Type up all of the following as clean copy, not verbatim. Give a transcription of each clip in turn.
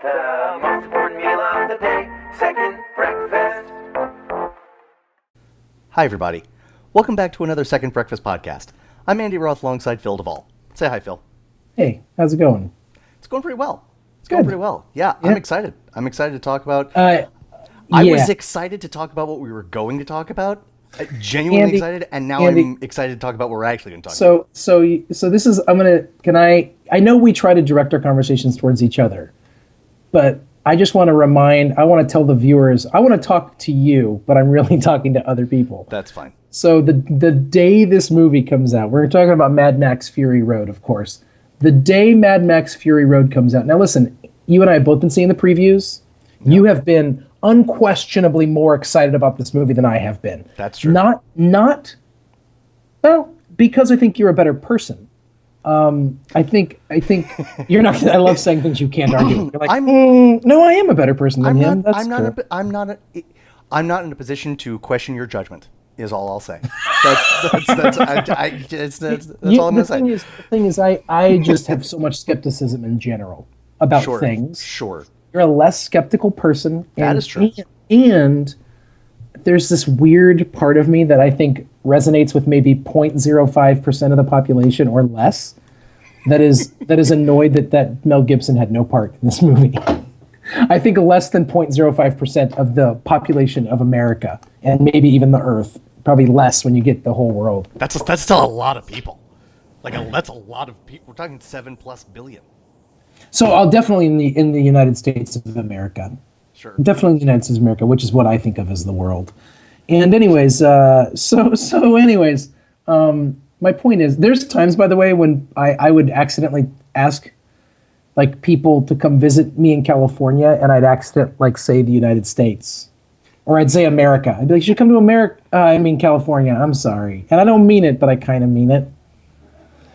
The most important meal of the day, second breakfast. Hi, everybody. Welcome back to another Second Breakfast podcast. I'm Andy Roth alongside Phil Duvall. Say hi, Phil. Hey, how's it going? It's going pretty well. Good. Yeah, Yeah. I'm excited. I'm excited to talk about... I was excited to talk about what we were going to talk about. Genuinely Andy, excited, and now I'm excited to talk about what we're actually going to talk about. So this is, I know we try to direct our conversations towards each other, but I just want to I want to tell the viewers, I want to talk to you, but I'm really talking to other people. That's fine. So the day this movie comes out, we're talking about Mad Max Fury Road, of course. The day Mad Max Fury Road comes out. Now listen, you and I have both been seeing the previews. Yeah. You have been unquestionably more excited about this movie than I have been. That's true. Well, because I think you're a better person. I think you're not. I love saying things you can't argue. You're like, no, I am a better person than him. I'm not in a position to question your judgment. Is all I'll say. That's all I'm gonna say. The thing is, I just have so much skepticism in general about things. Sure. You're a less skeptical person. That is true. And there's this weird part of me that I think resonates with maybe 0.05% of the population or less that is annoyed that Mel Gibson had no part in this movie. I think less than 0.05% of the population of America, and maybe even the Earth, probably less when you get the whole world. That's still a lot of people. That's a lot of people. We're talking 7+ billion. So I'll definitely in the United States of America. Sure. Definitely in the United States of America, which is what I think of as the world. And anyways, my point is, there's times, by the way, when I would accidentally ask like people to come visit me in California, and I'd accidentally say the United States, or I'd say America. I'd be like, you should come to America. I mean California. I'm sorry, and I don't mean it, but I kind of mean it.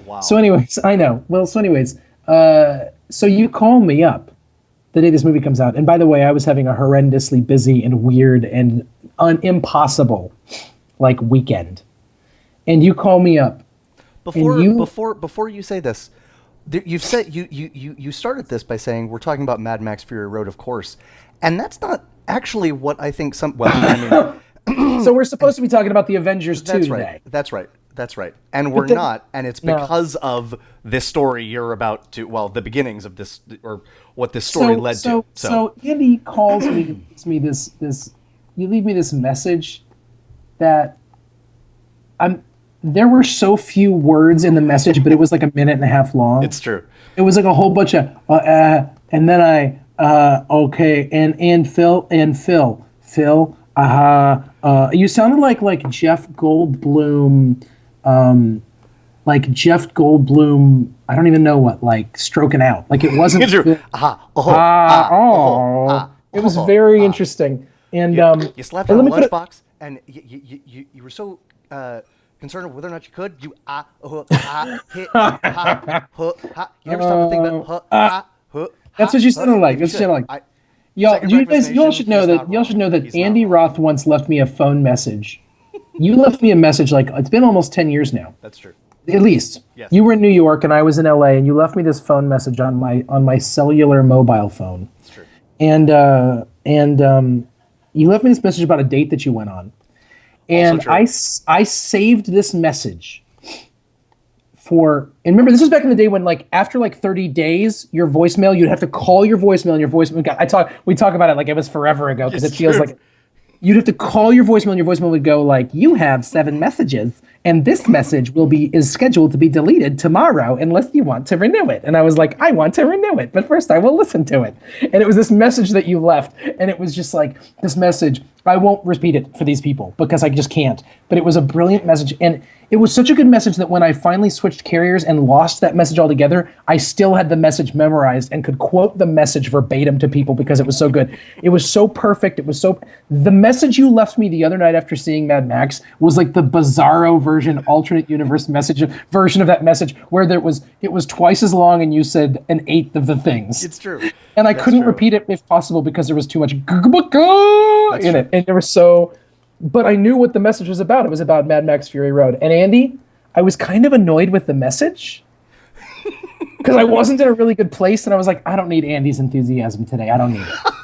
Wow. So anyways, I know. Well, so anyways, so you call me up the day this movie comes out, and by the way, I was having a horrendously busy and weird and impossible like weekend, and you call me up. Before you say this, you've said you started this by saying we're talking about Mad Max Fury Road, of course, and that's not actually what I think some. Well, I mean, so we're supposed to be talking about the Avengers 2 today. That's right. And we're not, and it's because of this story you're about to. Well, the beginnings of this, or what this story led to. So Andy calls me, gives me this. You leave me this message that there were so few words in the message, but it was like a minute and a half long. It's true. It was like a whole bunch of and then okay, and Phil, you sounded like Jeff Goldblum, I don't even know what, like stroking out. Like it wasn't. It was very interesting. And you slapped on a lunchbox, and you were so concerned with whether or not you could. You hit You never stop to think about That's what you sounded like. That's what you sounded like. Y'all should know that Andy Roth once left me a phone message. You left me a message like it's been almost 10 years now. That's true. At least. Yes. You were in New York and I was in LA, and you left me this phone message on my cellular mobile phone. That's true. And you left me this message about a date that you went on. And I saved this message and remember, this was back in the day when, like, after like 30 days, your voicemail, you'd have to call your voicemail, and your voicemail, we talk about it like it was forever ago, because it feels like you'd have to call your voicemail, and your voicemail would go like, you have 7 messages, and this message is scheduled to be deleted tomorrow unless you want to renew it. And I was like, I want to renew it, but first I will listen to it. And it was this message that you left, and it was just like this message. I won't repeat it for these people because I just can't. But it was a brilliant message, and it was such a good message that when I finally switched carriers and lost that message altogether, I still had the message memorized and could quote the message verbatim to people because it was so good. It was so perfect. The message you left me the other night after seeing Mad Max was like the bizarro version, alternate universe version of that message, where it was twice as long and you said 1/8 of the things. It's true. And I couldn't repeat it if possible because there was too much in it. And there was but I knew what the message was about. It was about Mad Max Fury Road. And Andy, I was kind of annoyed with the message because I wasn't in a really good place, and I was like, I don't need Andy's enthusiasm today. I don't need it.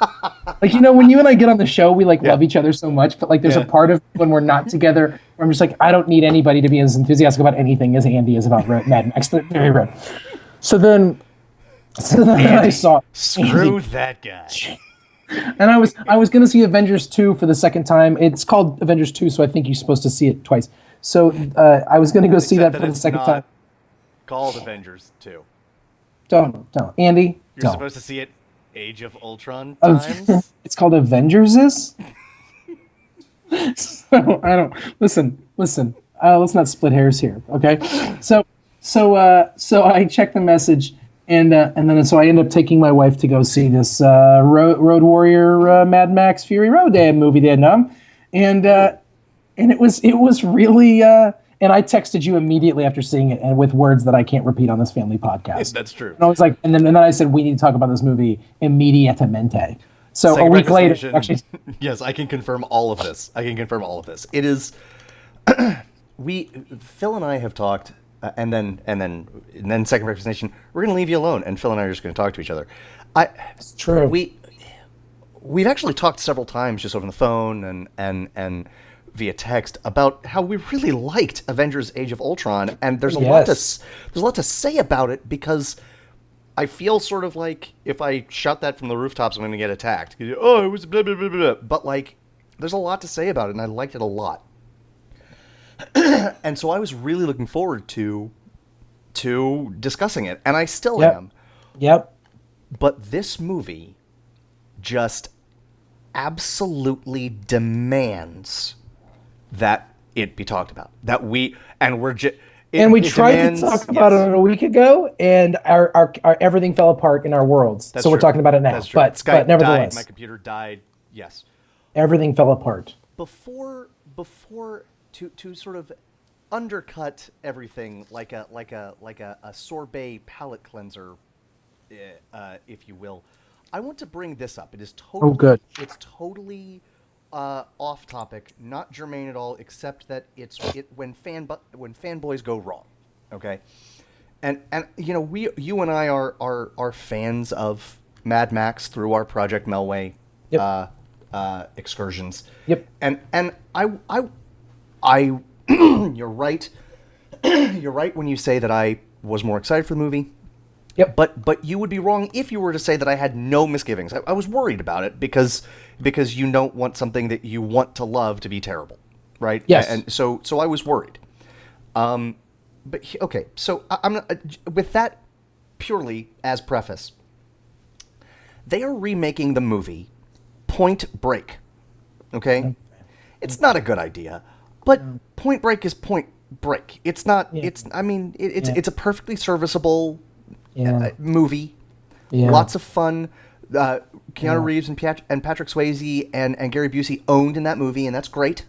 Like, you know, when you and I get on the show, we love each other so much, but like there's a part of when we're not together where I'm just like, I don't need anybody to be as enthusiastic about anything as Andy is about Mad Max. Very rare. So then Andy, I saw screw Andy. That guy. And I was going to see Avengers 2 for the second time. It's called Avengers 2, so I think you're supposed to see it twice. So I was going to go see that for the second time. Called Avengers 2. Don't. Andy, you're supposed to see it Age of Ultron times? It's called Avengers? So I don't listen. Let's not split hairs here, okay? So I checked the message, and then so I end up taking my wife to go see this Road Warrior Mad Max Fury Road movie they had done, and it was really. And I texted you immediately after seeing it, and with words that I can't repeat on this family podcast. That's true. And I was like, and then I said, we need to talk about this movie immediatamente. So a week later, actually, yes, I can confirm all of this. It is. Phil and I have talked, and then second representation. We're going to leave you alone, and Phil and I are just going to talk to each other. It's true. We've actually talked several times just over the phone and via text about how we really liked Avengers: Age of Ultron, and there's a lot to say about it, because I feel sort of like if I shout that from the rooftops, I'm going to get attacked. Oh, it was blah, blah, blah, blah. But like, there's a lot to say about it, and I liked it a lot. And so I was really looking forward to discussing it, and I still am. Yep. But this movie just absolutely demands that it be talked about. We tried to talk about it a week ago, and our everything fell apart in our worlds. That's so true. we're talking about it now. That's true. But Skype nevertheless, died, my computer died. Yes, everything fell apart. Before to sort of undercut everything like a sorbet palate cleanser, if you will. I want to bring this up. It is totally. Oh, good. It's totally off topic, not germane at all, except that when fanboys go wrong, okay? And you know, you and I are fans of Mad Max through our Project Melway excursions. Yep. And I you're right. You're right when you say that I was more excited for the movie. Yep. But you would be wrong if you were to say that I had no misgivings. I was worried about it because you don't want something that you want to love to be terrible, right? Yes. And so I was worried. But okay, so I'm with that purely as preface. They are remaking the movie Point Break. Okay? It's not a good idea, but Point Break is Point Break. It's not. Yeah. It's a perfectly serviceable. Movie, lots of fun. Keanu Reeves and Patrick Swayze and Gary Busey owned in that movie, and that's great.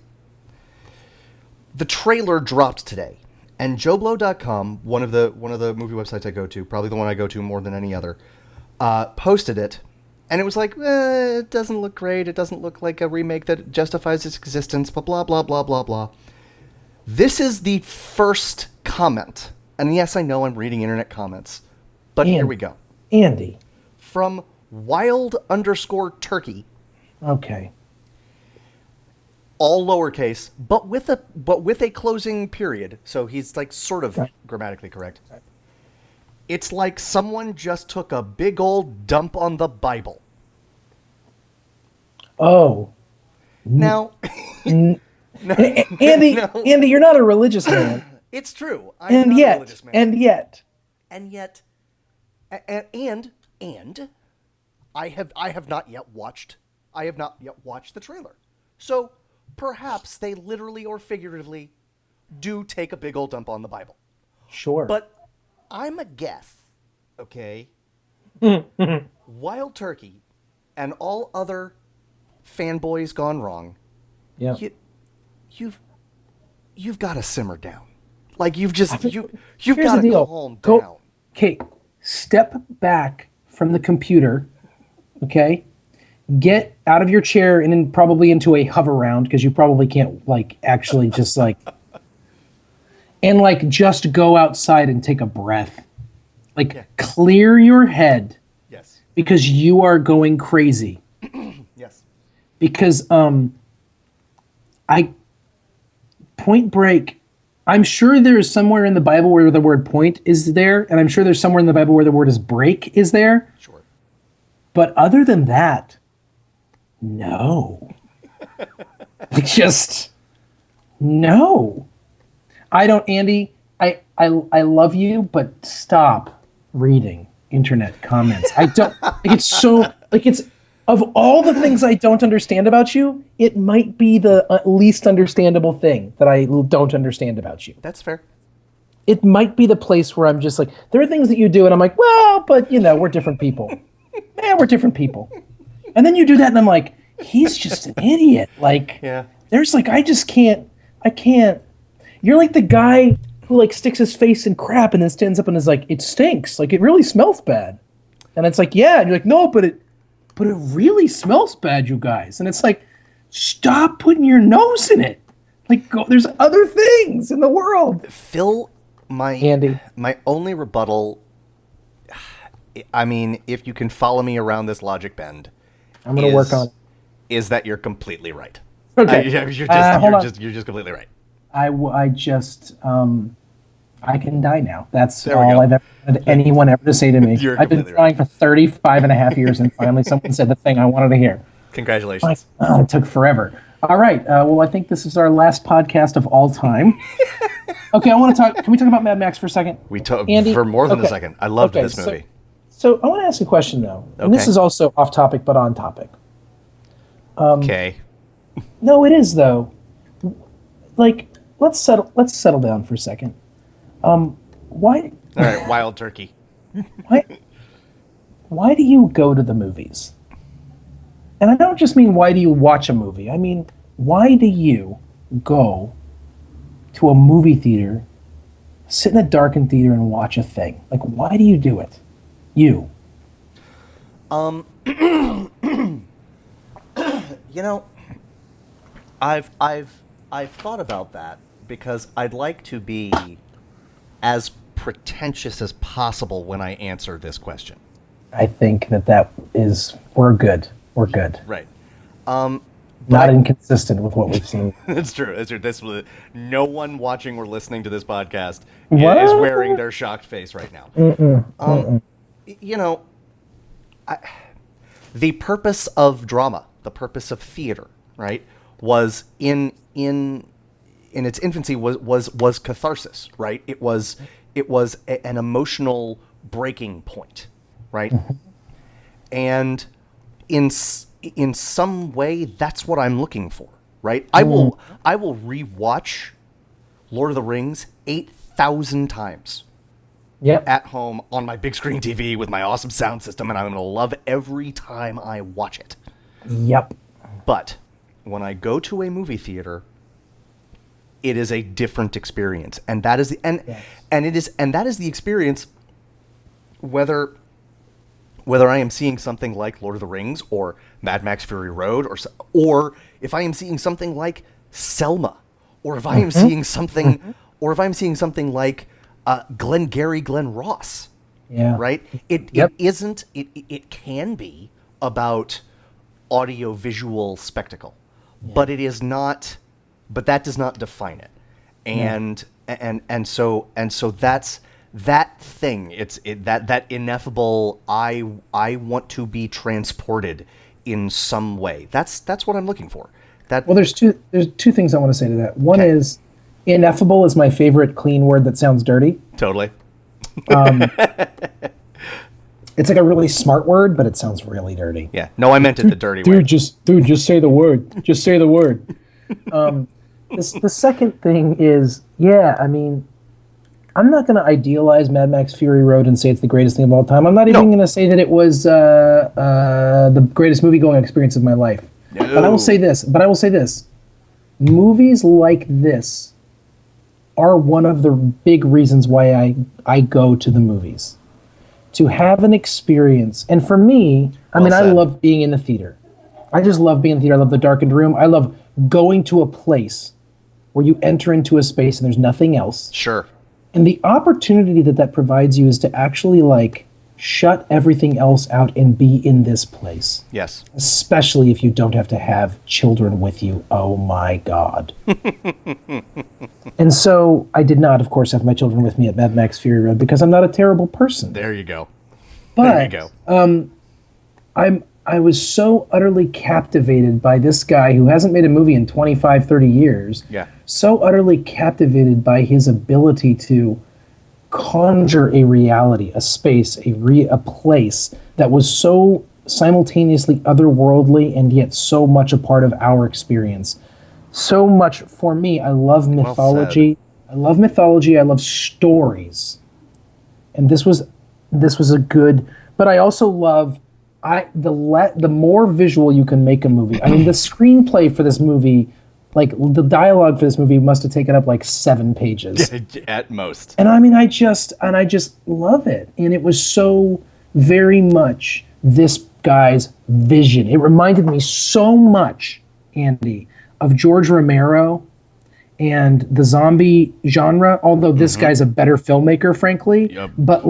The trailer dropped today, and JoBlo.com, one of the movie websites I go to, probably the one I go to more than any other, posted it, and it was like, it doesn't look great. It doesn't look like a remake that justifies its existence. Blah blah blah blah blah blah. This is the first comment, and yes, I know I'm reading internet comments. But here we go. Andy. From wild_turkey. Okay. All lowercase, but with a closing period. So he's like sort of grammatically correct. Right. It's like someone just took a big old dump on the Bible. Oh. Now Andy, you're not a religious man. It's true. I'm not a religious man. And yet I have not yet watched the trailer. So perhaps they literally or figuratively do take a big old dump on the Bible. Sure. But I'm a guess, okay? Wild Turkey and all other fanboys gone wrong. Yeah. You've got to simmer down. Like you've got to calm down. Okay, step back from the computer, okay? Get out of your chair and then probably into a hover round, because you probably can't like actually just like and like just go outside and take a breath. Like, clear your head. Yes. Because you are going crazy. Yes. Because Point Break, I'm sure there's somewhere in the Bible where the word point is there, and I'm sure there's somewhere in the Bible where the word is break is there. Sure. But other than that, no. Just no. I don't, Andy, I love you, but stop reading internet comments. I don't, like, it's so, like, it's, of all the things I don't understand about you, it might be the least understandable thing that I don't understand about you. That's fair. It might be the place where I'm just like, there are things that you do, and I'm like, well, but, you know, we're different people. Yeah, we're different people. And then you do that, and I'm like, he's just an idiot. Like, there's like, I can't. You're like the guy who like sticks his face in crap and then stands up and is like, it stinks. Like, it really smells bad. And it's like, yeah. And you're like, no, but it really smells bad, you guys. And it's like, stop putting your nose in it. Like, go, there's other things in the world. Phil, Andy, my only rebuttal, I mean, if you can follow me around this logic bend, I'm going to work on it. Is that you're completely right. Okay. You're just completely right. I can die now. That's all I've ever had anyone ever to say to me. I've been trying for 35 and a half years, and finally someone said the thing I wanted to hear. Congratulations. It took forever. All right. Well, I think this is our last podcast of all time. Okay, I want to talk. Can we talk about Mad Max for a second? We talk Andy, for more than a second. I loved this movie. So I want to ask a question, though. And this is also off topic, but on topic. Okay. No, it is, though. Like, let's settle down for a second. Why? All right, wild turkey. Why do you go to the movies? And I don't just mean why do you watch a movie. I mean, why do you go to a movie theater, sit in a darkened theater and watch a thing? Like, why do you do it? You. You know, I've thought about that because I'd like to be as pretentious as possible when I answer this question. I think that is, we're good. We're good. Right. Not inconsistent with what we've seen. It's true. It's true. No one watching or listening to this podcast What? is wearing their shocked face right now. You know, the purpose of drama, the purpose of theater, right, was in its infancy was catharsis, right? It was an emotional breaking point, right? And in some way, that's what I'm looking for, right? I will rewatch Lord of the Rings 8,000 times. Yep. At home on my big screen TV with my awesome sound system, and I'm going to love every time I watch it. Yep. But when I go to a movie theater, it is a different experience, and that is the experience whether I am seeing something like Lord of the Rings or Mad Max Fury Road or if I am seeing something like Selma, or if I am seeing something like Glengarry Glen Ross. Yeah. Right? It can be about audio-visual spectacle, but it is not. But that does not define it, and so that's that thing. It's that ineffable. I want to be transported in some way. That's what I'm looking for. Well, there's two things I want to say to that. One is ineffable is my favorite clean word that sounds dirty. Totally. It's like a really smart word, but it sounds really dirty. Yeah. No, I meant it the dirty way. Just say the word. Just say the word. The second thing is, I mean, I'm not going to idealize Mad Max Fury Road and say it's the greatest thing of all time. I'm not even going to say that it was the greatest movie-going experience of my life. No. But I will say this. Movies like this are one of the big reasons why I go to the movies. To have an experience. And for me, I love being in the theater. I just love being in the theater. I love the darkened room. I love going to a place where you enter into a space and there's nothing else. Sure. And the opportunity that provides you is to actually like shut everything else out and be in this place. Yes. Especially if you don't have to have children with you. Oh my God. And so I did not, of course, have my children with me at Mad Max Fury Road because I'm not a terrible person. There you go. But there you go. I was so utterly captivated by this guy who hasn't made a movie in 25, 30 years. Yeah. So utterly captivated by his ability to conjure a reality, a space, a place that was so simultaneously otherworldly and yet so much a part of our experience. So much for me. I love mythology. I love mythology. I love stories. And this was a good, but I also love the more visual you can make a movie. I mean, the screenplay for this movie, like the dialogue for this movie must have taken up like 7 pages at most. And I mean, I just love it. And it was so very much this guy's vision. It reminded me so much, Andy, of George Romero and the zombie genre, although this guy's a better filmmaker, frankly. But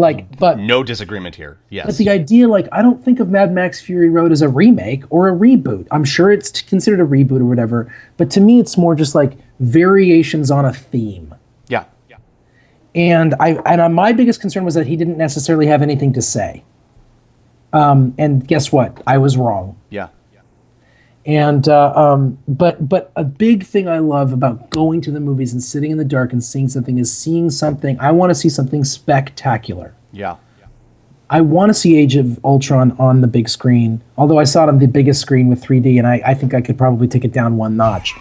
no disagreement here. Yes. But the idea, like, I don't think of Mad Max Fury Road as a remake or a reboot. I'm sure it's considered a reboot or whatever, but to me, it's more just like variations on a theme. Yeah. And my biggest concern was that he didn't necessarily have anything to say. And guess what? I was wrong. Yeah. And but a big thing I love about going to the movies and sitting in the dark and seeing something is seeing something. I want to see something spectacular. Yeah. I want to see Age of Ultron on the big screen, although I saw it on the biggest screen with 3D, and I think I could probably take it down 1 notch.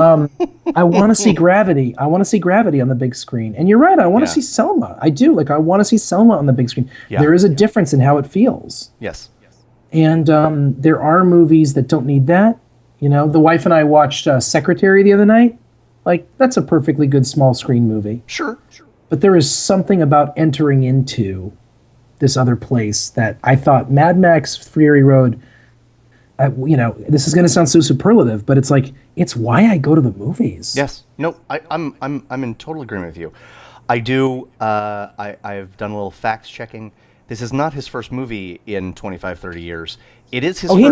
I want to see Gravity. I want to see Gravity on the big screen. And you're right, I want to see Selma. I do. Like, I want to see Selma on the big screen. Yeah. There is a difference in how it feels. Yes. And there are movies that don't need that. You know, the wife and I watched Secretary the other night. Like, that's a perfectly good small screen movie. Sure. But there is something about entering into this other place that I thought Mad Max Fury Road, this is going to sound so superlative, but it's like, it's why I go to the movies. Yes. No, I'm in total agreement with you. I do. I've done a little fact checking. This is not his first movie in 25, 30 years. It is his first... He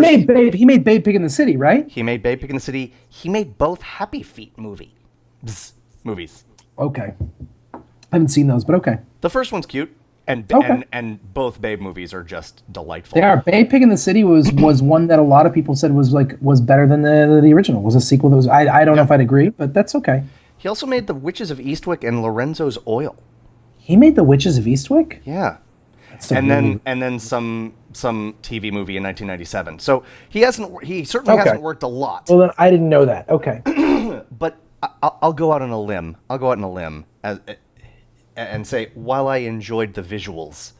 made Babe Pig in the City, right? He made Babe Pig in the City. He made both Happy Feet movies. Okay. I haven't seen those, but okay. The first one's cute, and both Babe movies are just delightful. They are. Babe Pig in the City was one that a lot of people said was better than the original. Was a sequel that was... I don't know if I'd agree, but that's okay. He also made The Witches of Eastwick and Lorenzo's Oil. He made The Witches of Eastwick? Yeah. And then some TV movie in 1997. So he certainly hasn't worked a lot. Well, then I didn't know that. Okay. But I'll go out on a limb. And say, while I enjoyed the visuals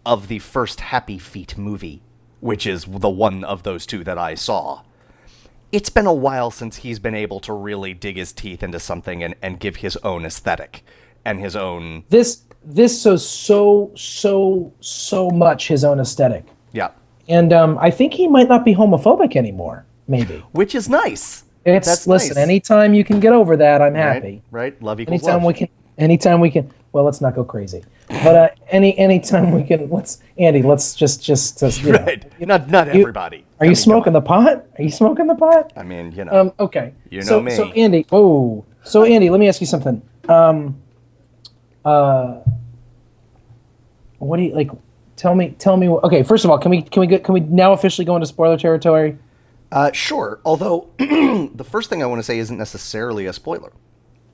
of the first Happy Feet movie, which is the one of those two that I saw, it's been a while since he's been able to really dig his teeth into something and give his own aesthetic and his own... This so much his own aesthetic. Yeah. And I think he might not be homophobic anymore, maybe. Which is nice. Listen, nice. Anytime you can get over that, I'm happy. Right. Love equals love. Anytime we can, well, let's not go crazy. But anytime we can, let's just right. Not everybody. Are you smoking the pot? Are you smoking the pot? I mean, you know. Okay. You know me. So Andy, let me ask you something. What do you like? Tell me. Okay, first of all, can we now officially go into spoiler territory? Sure. Although the first thing I want to say isn't necessarily a spoiler.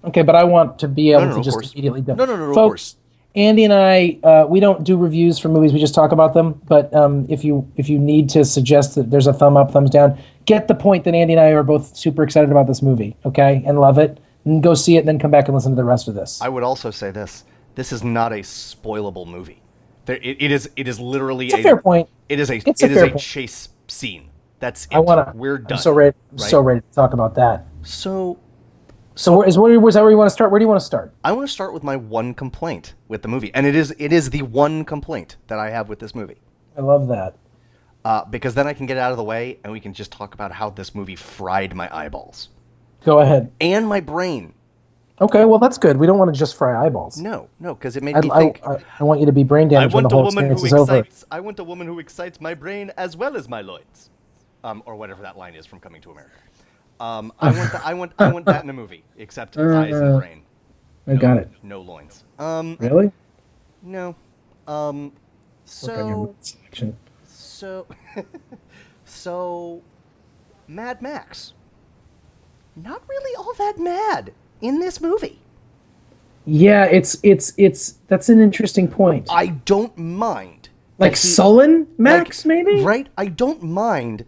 Okay, but I want to be able to just immediately. No, folks, of course. Andy and I, we don't do reviews for movies. We just talk about them. But if you need to suggest that there's a thumb up, thumbs down, get the point that Andy and I are both super excited about this movie. Okay, and love it. And go see it, and then come back and listen to the rest of this. I would also say this: this is not a spoilable movie. It is literally a fair point. It is a chase scene. That's it. We're done. I'm so ready to talk about that. So where's that where you want to start? Where do you want to start? I want to start with my one complaint with the movie, and it is the one complaint that I have with this movie. I love that. Because then I can get it out of the way, and we can just talk about how this movie fried my eyeballs. Go ahead. And my brain. Okay, well that's good. We don't want to just fry eyeballs. No, because it made me think. I want you to be brain damaged when the whole experience is over. I want a woman who excites my brain as well as my loins, or whatever that line is from Coming to America. I want that in a movie, except eyes and brain. I got it. No loins. Really? No. Work on your selection. So, Mad Max. Not really all that mad in this movie. Yeah, it's that's an interesting point. I don't mind. Like sullen Max, maybe? Right? I don't mind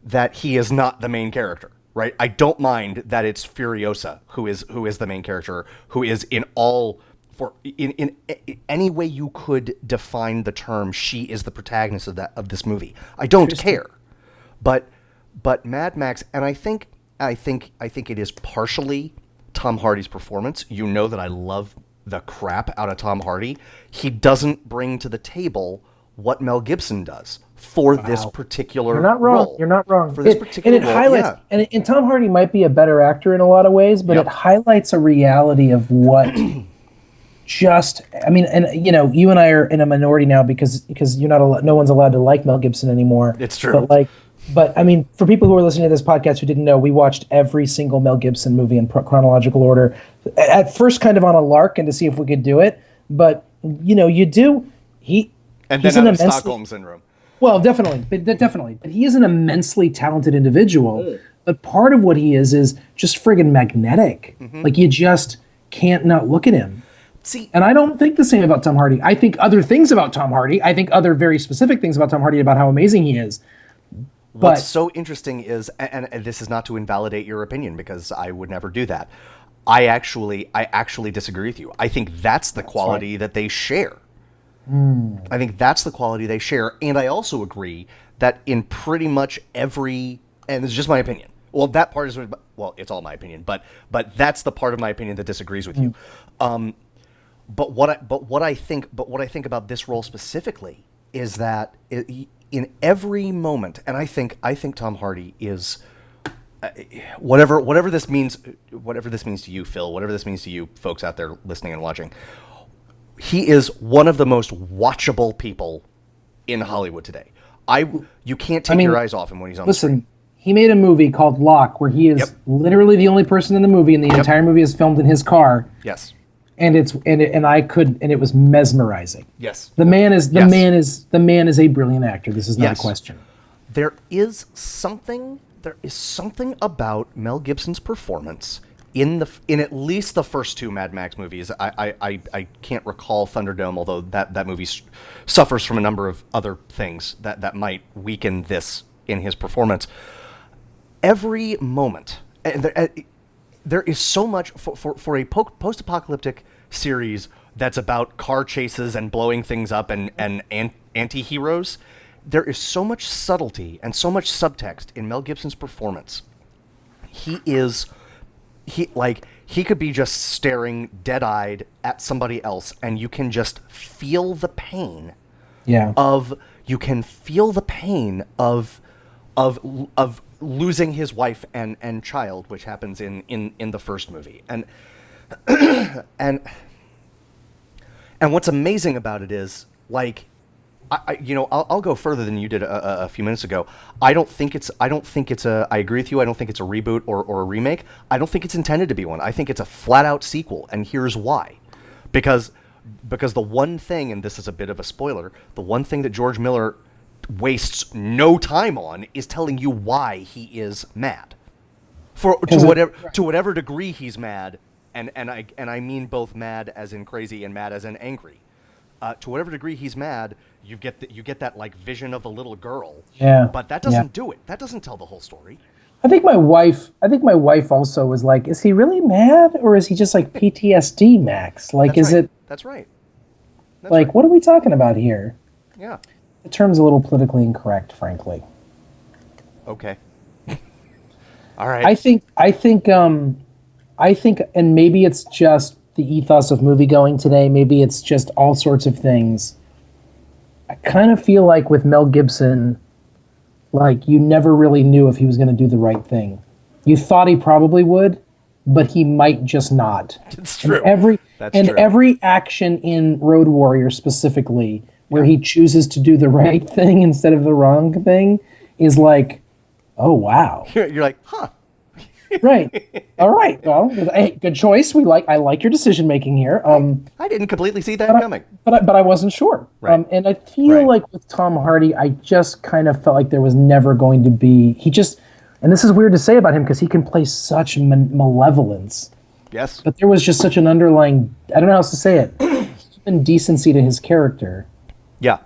that he is not the main character, right? I don't mind that it's Furiosa who is the main character, who is in any way you could define the term, she is the protagonist of this movie. I don't care. But Mad Max, and I think it is partially Tom Hardy's performance. You know that I love the crap out of Tom Hardy. He doesn't bring to the table what Mel Gibson does for this particular You're not wrong. role. You're not wrong. For this particular role, highlights, and Tom Hardy might be a better actor in a lot of ways, but it highlights a reality of what you and I are in a minority now because you're not no one's allowed to like Mel Gibson anymore. It's true. But I mean, for people who are listening to this podcast who didn't know, we watched every single Mel Gibson movie in chronological order. At first, kind of on a lark and to see if we could do it. But you do. And then out of Stockholm Syndrome. Well, definitely. But he is an immensely talented individual. But part of what he is just friggin' magnetic. Mm-hmm. Like, you just can't not look at him. See, and I don't think the same about Tom Hardy. I think other things about Tom Hardy. I think other very specific things about Tom Hardy about how amazing he is. What's so interesting is, and this is not to invalidate your opinion because I would never do that. I actually disagree with you. I think that's the quality that they share. I think that's the quality they share, and I also agree that in pretty much every, and this is just my opinion. Well, that part is, it's all my opinion, but that's the part of my opinion that disagrees with you. But what I think about this role specifically is that in every moment, and I think Tom Hardy is whatever this means to you, Phil, whatever this means to you folks out there listening and watching, he is one of the most watchable people in Hollywood today. You can't take your eyes off him when he's on the screen. He made a movie called Locke where he is literally the only person in the movie, and the entire movie is filmed in his car. Yes. And it was mesmerizing. Yes. The man is a brilliant actor. This is not a question. There is something about Mel Gibson's performance in at least the first two Mad Max movies. I can't recall Thunderdome, although that movie suffers from a number of other things that might weaken this in his performance. Every moment, there is so much for a post-apocalyptic series that's about car chases and blowing things up and anti-heroes. There is so much subtlety and so much subtext in Mel Gibson's performance. He could be just staring dead-eyed at somebody else, and you can just feel the pain. Yeah. You can feel the pain of losing his wife and child, which happens in the first movie. And what's amazing about it is, like, I'll go further than you did a few minutes ago. I agree with you. I don't think it's a reboot or a remake. I don't think it's intended to be one. I think it's a flat out sequel, and here's why. Because the one thing, and this is a bit of a spoiler, the one thing that George Miller wastes no time on is telling you why he is mad. To whatever degree he's mad, and I mean both mad as in crazy and mad as in angry. To whatever degree he's mad, you get that like vision of the little girl. Yeah. But that doesn't do it. That doesn't tell the whole story. I think my wife also was like, is he really mad or is he just like PTSD Max? Like, That's right. What are we talking about here? Yeah. The term's a little politically incorrect, frankly. Okay. All right. I think, and maybe it's just the ethos of movie-going today. Maybe it's just all sorts of things. I kind of feel like with Mel Gibson, like you never really knew if he was going to do the right thing. You thought he probably would, but he might just not. It's true. Every action in Road Warrior specifically, where he chooses to do the right thing instead of the wrong thing, is like, oh wow. You're like, huh. Right. All right. Well, hey, good choice. I like your decision making here. I didn't completely see that coming. But I wasn't sure. Right. And I feel like with Tom Hardy, I just kind of felt like there was never going to be. And this is weird to say about him because he can play such malevolence. Yes. But there was just such an underlying, I don't know how else to say it, indecency to his character. Yeah.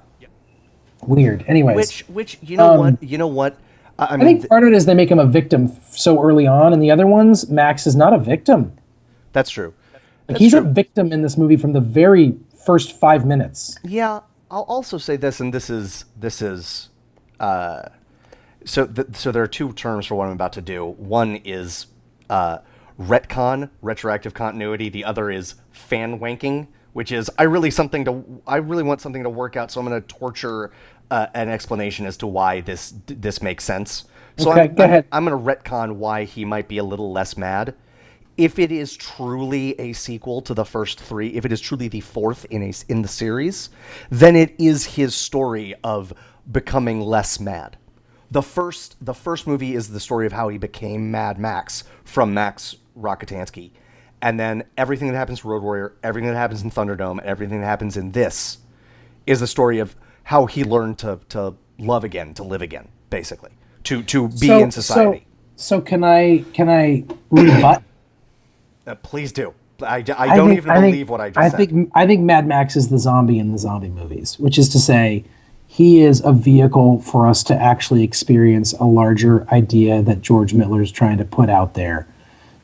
Weird. Anyways. Which you know what? I mean, think part of it is they make him a victim so early on, and the other ones, Max is not a victim. That's true. He's a victim in this movie from the very first 5 minutes. Yeah, I'll also say this, and this is so there are two terms for what I'm about to do. One is retcon, retroactive continuity. The other is fan wanking, which is I really want something to work out, so I'm going to torture an explanation as to why this makes sense. So okay, go ahead. I'm going to retcon why he might be a little less mad. If it is truly a sequel to the first three, if it is truly the fourth in the series, then it is his story of becoming less mad. The first movie is the story of how he became Mad Max from Max Rockatansky. And then everything that happens in Road Warrior, everything that happens in Thunderdome, and everything that happens in this is the story of how he learned to love again, to live again, basically, to be in society. So can I rebut? Please do. I don't even believe what I just said. I think Mad Max is the zombie in the zombie movies, which is to say, he is a vehicle for us to actually experience a larger idea that George Miller is trying to put out there.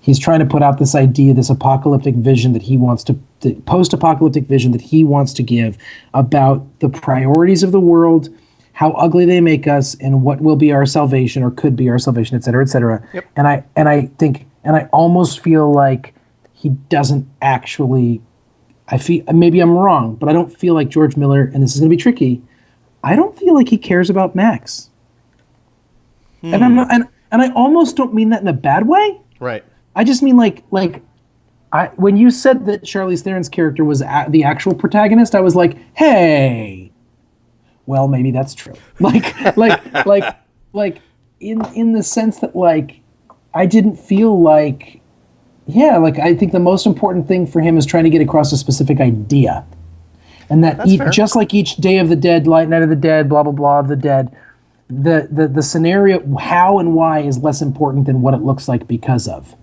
He's trying to put out this idea, this apocalyptic vision that he wants to, the post-apocalyptic vision that he wants to give about the priorities of the world, how ugly they make us, and what will be our salvation or could be our salvation, et cetera, et cetera. Yep. And I almost feel like he doesn't actually. I feel maybe I'm wrong, but I don't feel like George Miller, and this is going to be tricky. I don't feel like he cares about Max. And I'm not, and I almost don't mean that in a bad way. Right. I just mean when you said that Charlize Theron's character was the actual protagonist, I was like, hey, well, maybe that's true. Like in the sense that I didn't feel like, I think the most important thing for him is trying to get across a specific idea. And that just like each Day of the Dead, Night of the Dead, blah, blah, blah of the dead, the scenario, how and why is less important than what it looks like because of.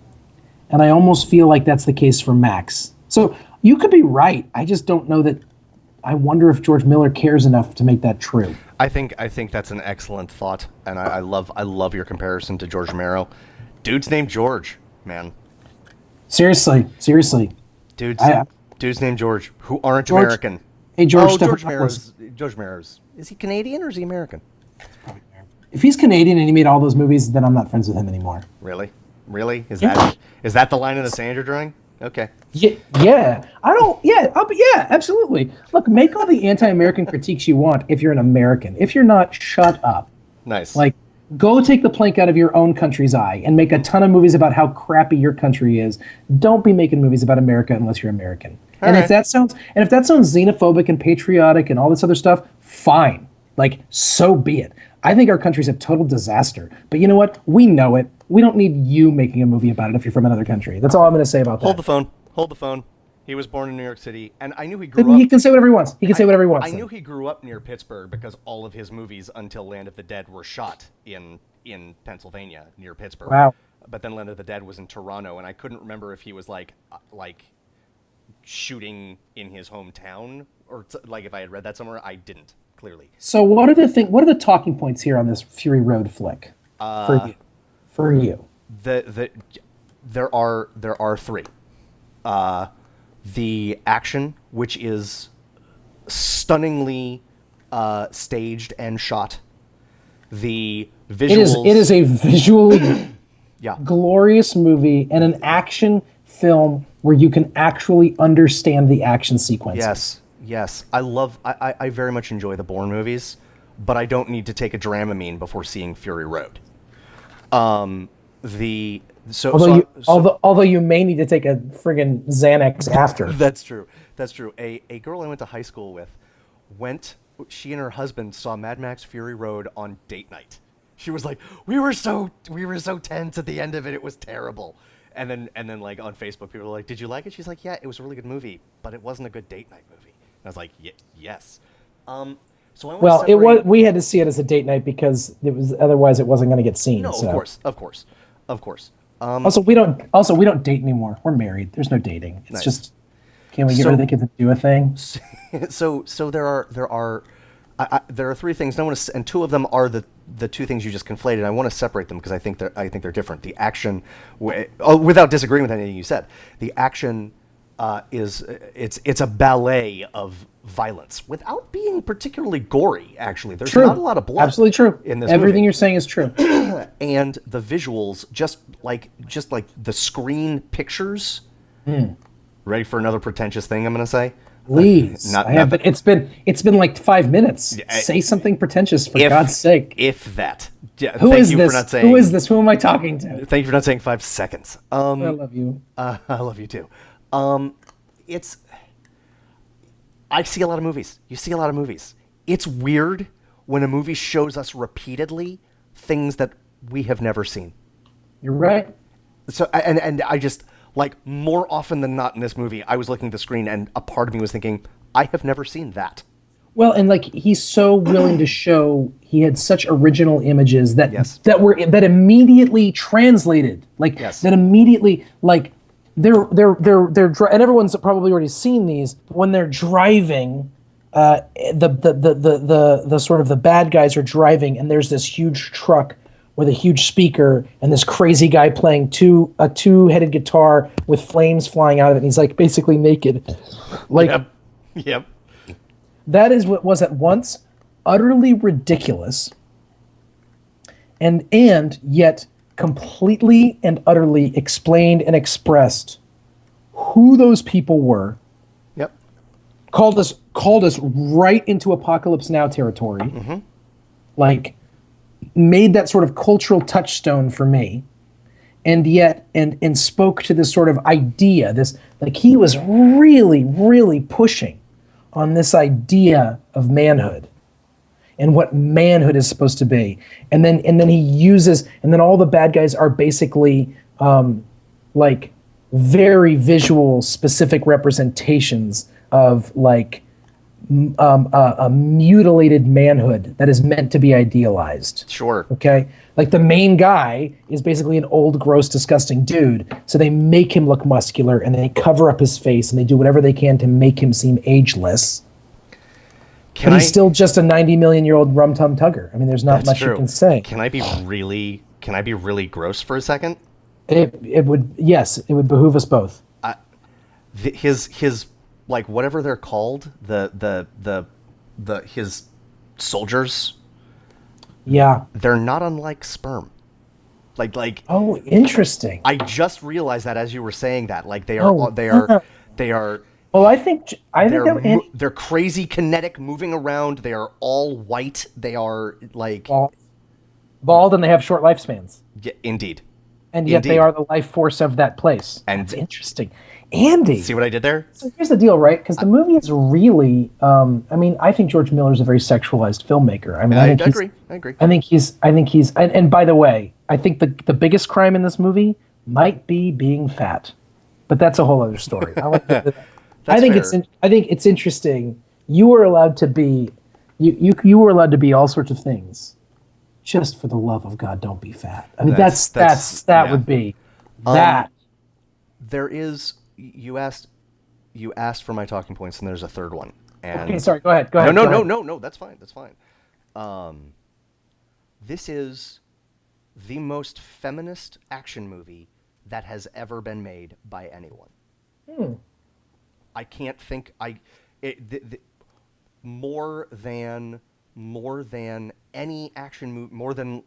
And I almost feel like that's the case for Max. So you could be right. I just don't know that. I wonder if George Miller cares enough to make that true. I think that's an excellent thought, and I love your comparison to George Romero. Dude's named George, man. Seriously. Dude's named George, who aren't American. Hey, George Mero's. Is he Canadian or is he American? If he's Canadian and he made all those movies, then I'm not friends with him anymore. Really? Is that the line in the sand you're drawing? Okay. Yeah. Absolutely. Look, make all the anti-American critiques you want if you're an American. If you're not, shut up. Nice. Go take the plank out of your own country's eye and make a ton of movies about how crappy your country is. Don't be making movies about America unless you're American. If that sounds xenophobic and patriotic and all this other stuff, fine. So be it. I think our country's a total disaster. But you know what? We know it. We don't need you making a movie about it if you're from another country. That's all I'm going to say about that. Hold the phone. He was born in New York City, and I knew he grew up. He can say whatever he wants. I knew he grew up near Pittsburgh because all of his movies until Land of the Dead were shot in Pennsylvania near Pittsburgh. Wow. But then Land of the Dead was in Toronto, and I couldn't remember if he was like shooting in his hometown or if I had read that somewhere. I didn't, clearly. So what are the talking points here on this Fury Road flick for you? There are three. The action, which is stunningly staged and shot. The visuals. It is a visually glorious movie and an action film where you can actually understand the action sequences. Yes. I very much enjoy the Bourne movies, but I don't need to take a Dramamine before seeing Fury Road. the so although you may need to take a friggin' Xanax after. That's true. That's true. A girl I went to high school with she and her husband saw Mad Max Fury Road on date night. She was like, we were so tense at the end of it. It was terrible. And then like on Facebook, people were like, did you like it? She's like, yeah, it was a really good movie, but it wasn't a good date night movie. And I was like, yes. So I want to separate... we had to see it as a date night because otherwise it wasn't going to get seen. No, so. Of course. Also, we don't date anymore. We're married. There's no dating. It's just, can we get rid of the kids and do a thing? So there are three things. And two of them are the two things you just conflated. I want to separate them because I think they're different. The action, without disagreeing with anything you said, the action it's a ballet of violence without being particularly gory. Actually, there's not a lot of blood. Absolutely true. In this Everything movie. you're saying is true. And the visuals, just like the screen pictures. Ready for another pretentious thing? I'm going to say. Please. It's been like 5 minutes. Say something pretentious for God's sake. If that. Yeah, Who is this? Who is this? Who am I talking to? Thank you for not saying 5 seconds. I love you. I love you too. I see a lot of movies. You see a lot of movies. It's weird when a movie shows us repeatedly things that we have never seen. You're right. So and I just like more often than not in this movie, I was looking at the screen and a part of me was thinking, I have never seen that. Well, and like he's so willing to show, he had such original images that immediately translated, that immediately like they're and everyone's probably already seen these when they're driving. The sort of the bad guys are driving, and there's this huge truck with a huge speaker and this crazy guy playing a two-headed guitar with flames flying out of it, and he's like basically naked. Like, yep. That is what was at once utterly ridiculous and yet completely and utterly explained and expressed who those people were. Yep. Called us right into Apocalypse Now territory. Mm-hmm. Like, made that sort of cultural touchstone for me, and yet and spoke to this sort of idea. This, like, he was really, really pushing on this idea of manhood and what manhood is supposed to be. And then he uses, and then all the bad guys are basically like very visual, specific representations of like a mutilated manhood that is meant to be idealized. Sure. Okay? Like the main guy is basically an old, gross, disgusting dude. So they make him look muscular and they cover up his face and they do whatever they can to make him seem ageless. But he's still just a 90 million year old rum tum tugger. I mean, there's not much you can say. Can I be really gross for a second? It would behoove us both. His like whatever they're called, his soldiers. Yeah. They're not unlike sperm. Like. Oh, interesting. I just realized that as you were saying that. Like they are. Well, I think they're crazy kinetic, moving around. They are all white. They are like bald, and they have short lifespans. Yeah, indeed. And yet they are the life force of that place. And that's interesting. Andy. See what I did there? So here's the deal, right? Because the movie is really, I think George Miller's a very sexualized filmmaker. I mean, I agree. I think he's, and by the way, I think the biggest crime in this movie might be being fat, but that's a whole other story. I think it's interesting. You were allowed to be, you were allowed to be all sorts of things. Just for the love of God, don't be fat. I mean, that would be that. There is. You asked for my talking points, and there's a third one. And okay, sorry. Go ahead. No. That's fine. This is the most feminist action movie that has ever been made by anyone. I can't think. More than any action movie, more than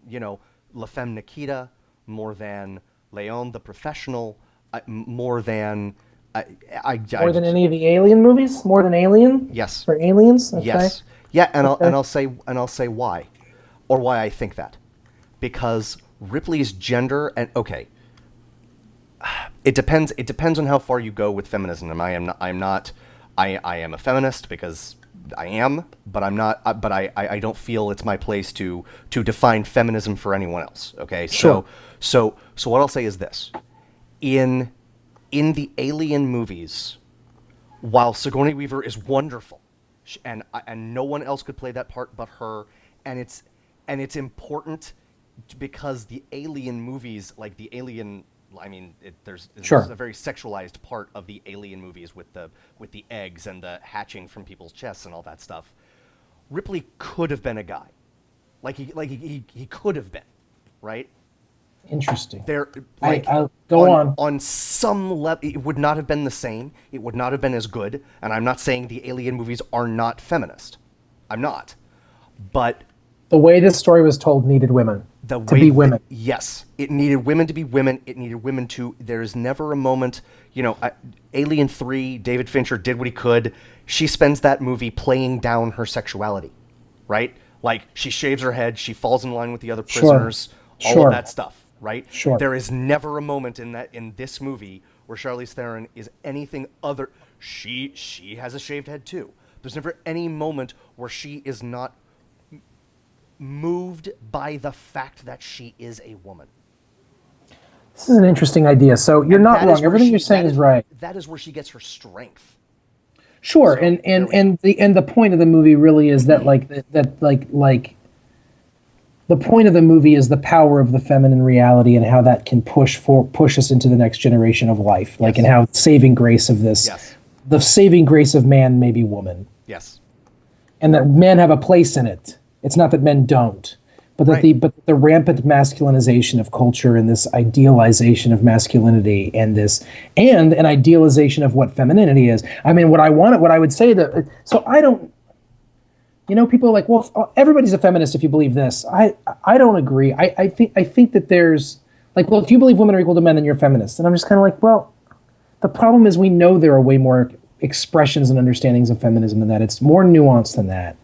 La Femme Nikita, more than Leon the Professional. More than more than any of the Alien movies, more than Alien. Yes. For Aliens. Okay. Yes. Yeah, and I'll say why, or why I think that, because Ripley's gender, and okay, it depends. It depends on how far you go with feminism. I am a feminist because I am, but I'm not. But I don't feel it's my place to define feminism for anyone else. Okay, Sure. So what I'll say is this: in the Alien movies, while Sigourney Weaver is wonderful, and no one else could play that part but her, and it's important because the Alien movies, like the Alien. I mean, there's Sure. a very sexualized part of the Alien movies with the eggs and the hatching from people's chests and all that stuff. Ripley could have been a guy, he could have been, right? Interesting. There, I'll go on. On some level, it would not have been the same. It would not have been as good. And I'm not saying the Alien movies are not feminist. I'm not, but The way this story was told needed women to be women. Yes, it needed women to be women. It needed women to. There's never a moment, Alien 3, David Fincher did what he could. She spends that movie playing down her sexuality, right? Like, she shaves her head, she falls in line with the other prisoners, all of that stuff, right? Sure. There is never a moment in this movie where Charlize Theron is anything other. She has a shaved head too. There's never any moment where she is not moved by the fact that she is a woman. This is an interesting idea. So you're not wrong. Everything you're saying is right. That is where she gets her strength. Sure, and the point of the movie really is that the point of the movie is the power of the feminine reality and how that can push us into the next generation of life, and how the saving grace of this, the saving grace of man may be woman. Yes, and that men have a place in it. It's not that men don't, but that the rampant masculinization of culture and this idealization of masculinity and an idealization of what femininity is. I mean, what I would say that, so I don't, people are like, well, everybody's a feminist if you believe this. I don't agree. I think that there's well, if you believe women are equal to men, then you're a feminist. And I'm just kind of like, well, the problem is we know there are way more expressions and understandings of feminism than that. It's more nuanced than that.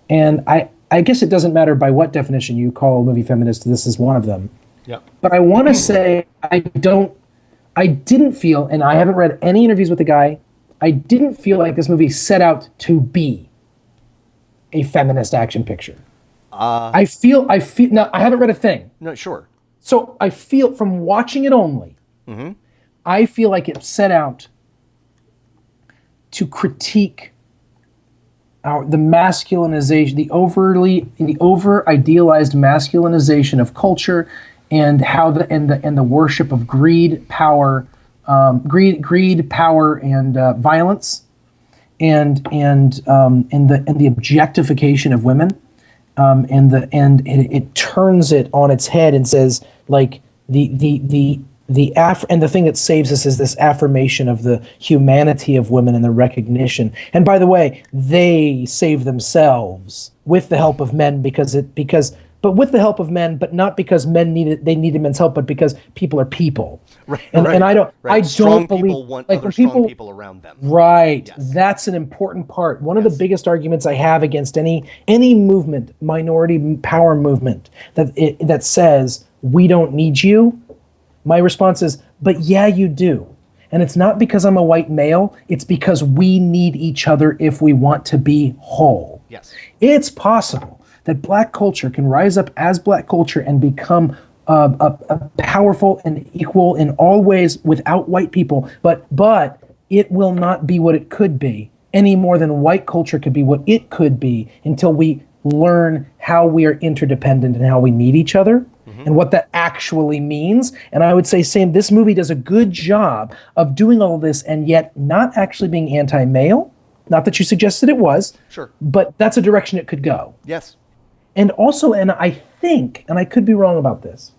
And I guess it doesn't matter by what definition you call a movie feminist. This is one of them. Yeah. But I want to say I didn't feel, and I haven't read any interviews with the guy, I didn't feel like this movie set out to be a feminist action picture. I feel, now I haven't read a thing. No, sure. So I feel from watching it only, I feel like it set out to critique the masculinization, the over idealized masculinization of culture, and how the worship of greed, power, power, and violence, and the objectification of women, and it turns it on its head and says and the thing that saves us is this affirmation of the humanity of women and the recognition. And by the way, they save themselves with the help of men but with the help of men, but not because men needed men's help, but because people are people. Right. And I don't Strong believe people want other strong people around them. Right. Yes. That's an important part. One of the biggest arguments I have against any movement, minority power movement, that says we don't need you. My response is, but yeah, you do. And it's not because I'm a white male. It's because we need each other if we want to be whole. Yes. It's possible that black culture can rise up as black culture and become a powerful and equal in all ways without white people. But it will not be what it could be any more than white culture could be what it could be until we learn how we are interdependent and how we need each other. And what that actually means. And I would say, Sam, this movie does a good job of doing all of this and yet not actually being anti-male. Not that you suggested it was. Sure. But that's a direction it could go. Yes. And also, and I think, and I could be wrong about this,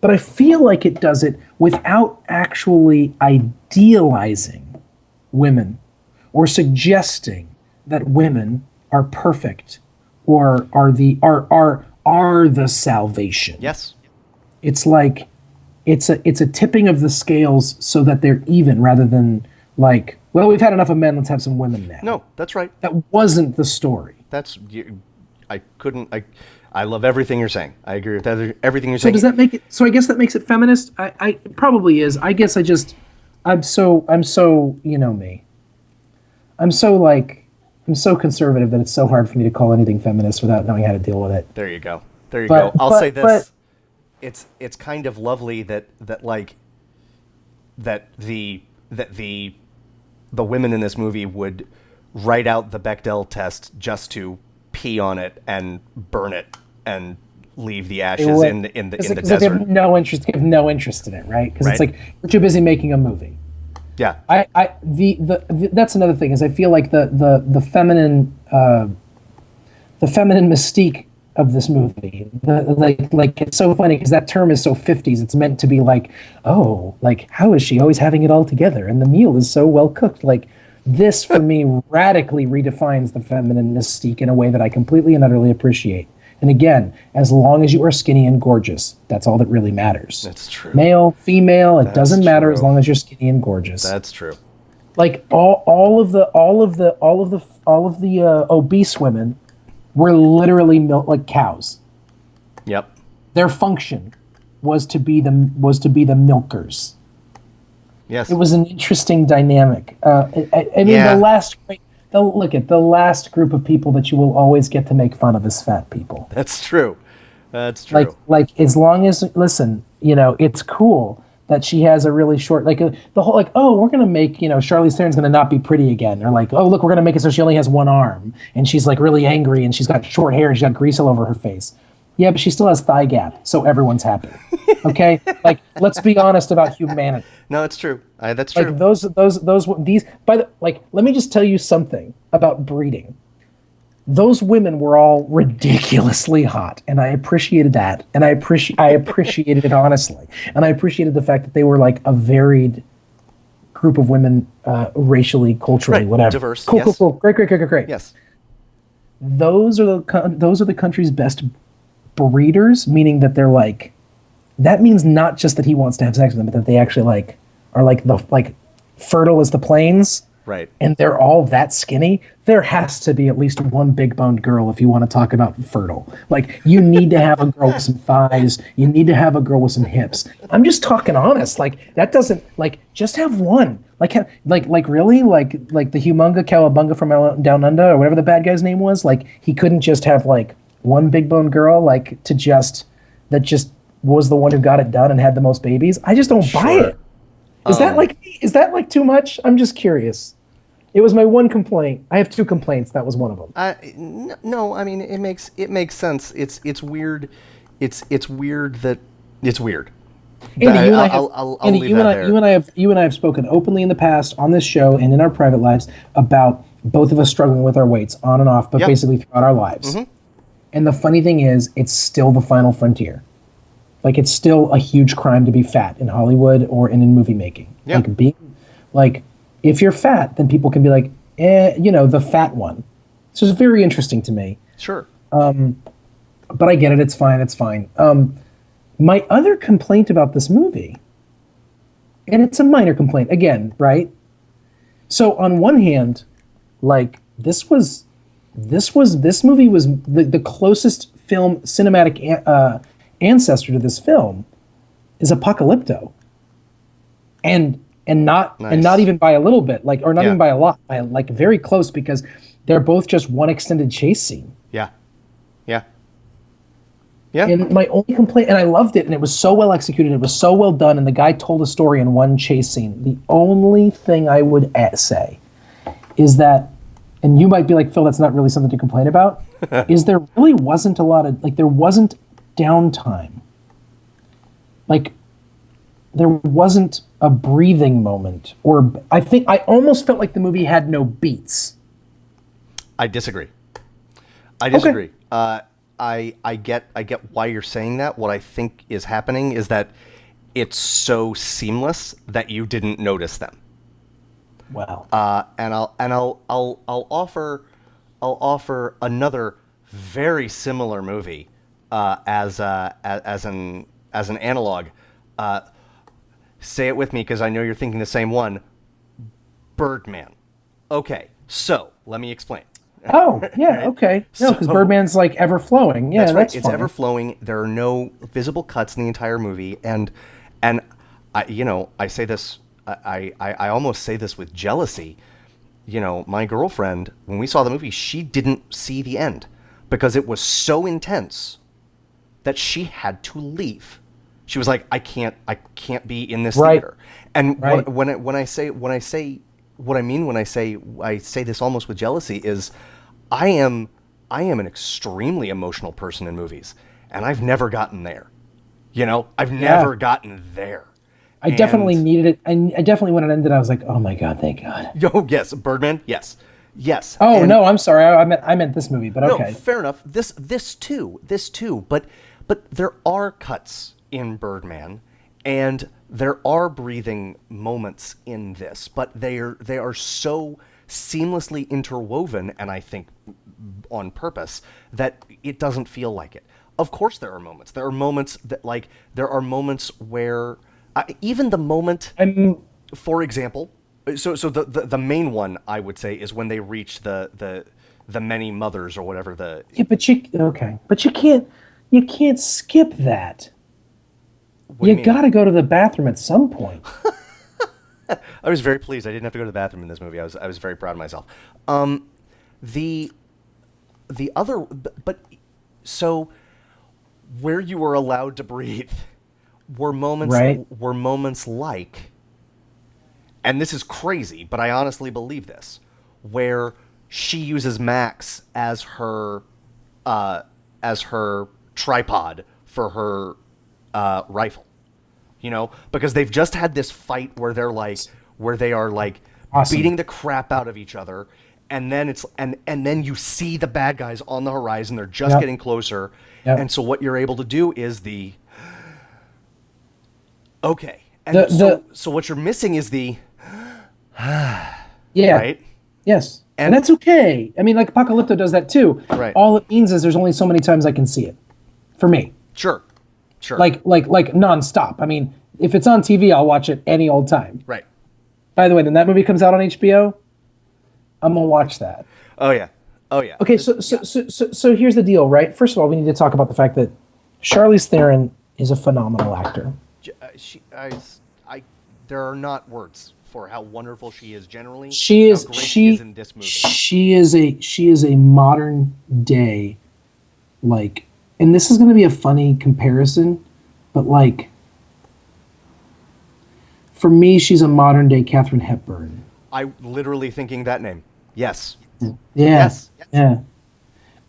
but I feel like it does it without actually idealizing women or suggesting that women are perfect or are the salvation. Yes. It's like it's a tipping of the scales so that they're even rather than like, well, we've had enough of men, let's have some women now. No, that's right. That wasn't the story. That's I couldn't I love everything you're saying. I agree with everything you're So saying. does that make it? So I guess that makes it feminist. I it probably is. I guess I'm so you know me. I'm so conservative that it's so hard for me to call anything feminist without knowing how to deal with it. There you go. There you go. I'll say this. It's kind of lovely that the women in this movie would write out the Bechdel test just to pee on it and burn it and leave the ashes in the desert. They have no interest. They have no interest in it, right? Because it's like we're too busy making a movie. Yeah. That's another thing is I feel like the feminine mystique of this movie, like it's so funny because that term is so 50s. It's meant to be like, oh, like how is she always having it all together and the meal is so well cooked. Like this for me radically redefines the feminine mystique in a way that I completely and utterly appreciate. And again, as long as you are skinny and gorgeous, that's all that really matters. That's true. Male, female, it doesn't matter as long as you're skinny and gorgeous. That's true. Like all of the obese women were literally milk like cows. Yep. Their function was to be the milkers. Yes. It was an interesting dynamic. I mean, the last group of people that you will always get to make fun of is fat people. That's true. That's true. Like as long as listen, you know, it's cool that she has a really short the whole like, oh, we're gonna make, you know, Charlize Theron's gonna not be pretty again, or like, oh look, we're gonna make it so she only has one arm and she's like really angry and she's got short hair and she's got grease all over her face. Yeah, but she still has thigh gap, so everyone's happy. Okay, like let's be honest about humanity. No, it's true. That's true. Like these. Let me just tell you something about breeding. Those women were all ridiculously hot, and I appreciated that, and I appreciated it honestly, and I appreciated the fact that they were like a varied group of women, racially, culturally, whatever. Diverse. Cool. Great. Yes. Those are the country's best breeders, meaning that they're like, that means not just that he wants to have sex with them, but that they actually are fertile as the plains. Right. And they're all that skinny. There has to be at least one big boned girl if you want to talk about fertile. Like you need to have a girl with some thighs. You need to have a girl with some hips. I'm just talking honest. Like that doesn't just have one. Like really like the humunga cowabunga from Down Under or whatever the bad guy's name was. Like he couldn't just have like one big boned girl that just was the one who got it done and had the most babies. I just don't buy it. Is that too much? I'm just curious. It was my one complaint. I have two complaints. That was one of them. No, I mean it makes sense. It's weird. It's weird that it's weird. Andy, you and I have spoken openly in the past on this show and in our private lives about both of us struggling with our weights on and off, but basically throughout our lives. Mm-hmm. And the funny thing is, it's still the final frontier. Like it's still a huge crime to be fat in Hollywood or in movie making. Yeah. If you're fat, then people can be like, the fat one. So it's very interesting to me. Sure. But I get it. It's fine. My other complaint about this movie, and it's a minor complaint again, right? So on one hand, this movie was the closest cinematic ancestor to this film is Apocalypto, and not even by a little bit, even by a lot, by very close, because they're both just one extended chase scene. Yeah. And my only complaint, and I loved it, and it was so well executed, it was so well done, and the guy told a story in one chase scene. The only thing I would say is that, and you might be like, Phil, that's not really something to complain about, is there really wasn't a lot of, there wasn't downtime. There wasn't a breathing moment, or I think I almost felt like the movie had no beats. I disagree. Okay. I get why you're saying that. What I think is happening is that it's so seamless that you didn't notice them. Wow. And I'll offer another very similar movie as an analog. Say it with me because I know you're thinking the same one. Birdman. Okay, so let me explain. Oh, yeah, okay. No, because So- Birdman's like ever flowing. Yeah, That's right. that's It's fine. ever flowing. There are no visible cuts in the entire movie, and I say this. I almost say this with jealousy. My girlfriend, when we saw the movie, she didn't see the end because it was so intense that she had to leave. She was like, I can't be in this Right. theater. And Right. when I say what I mean when I say this almost with jealousy is I am an extremely emotional person in movies, and I've never gotten there. I've never gotten there. I definitely needed it. I definitely, when it ended, I was like, oh my God, thank God. Oh yes, Birdman. Yes. Oh, And- no, I'm sorry. I meant this movie, but okay. No, fair enough. This too. But there are cuts in Birdman, and there are breathing moments in this, but they are so seamlessly interwoven, and I think on purpose, that it doesn't feel like it. Of course, there are moments. There are moments where even the moment. For example, so the main one I would say is when they reach the many mothers or whatever the. Yeah, but you can't skip that. What do you You mean? got to go to the bathroom at some point. I was very pleased. I didn't have to go to the bathroom in this movie. I was very proud of myself. The other, but so where you were allowed to breathe were moments Right. like, and this is crazy, but I honestly believe this, where she uses Max as her tripod for her rifle, because they've just had this fight where they are like Awesome. beating the crap out of each other, and then it's and then you see the bad guys on the horizon. They're just Yep. getting closer, Yep. and so what you're able to do is the okay, and so what you're missing is the Yeah. right. Yes. And And- that's okay. I mean, like Apocalypto does that too. Right. All it means is there's only so many times I can see it. For me. Sure. Like nonstop. I mean, if it's on TV, I'll watch it any old time. Right. By the way, when that movie comes out on HBO, I'm gonna watch that. Oh yeah. Okay, so here's the deal, right? First of all, we need to talk about the fact that Charlize Theron is a phenomenal actor. There are not words for how wonderful she is generally. She is how great she is in this movie. She is a modern day, like, and this is going to be a funny comparison, but like, for me, she's a modern day Katharine Hepburn. I literally thinking that name. Yes. Yeah. Yes. Yeah.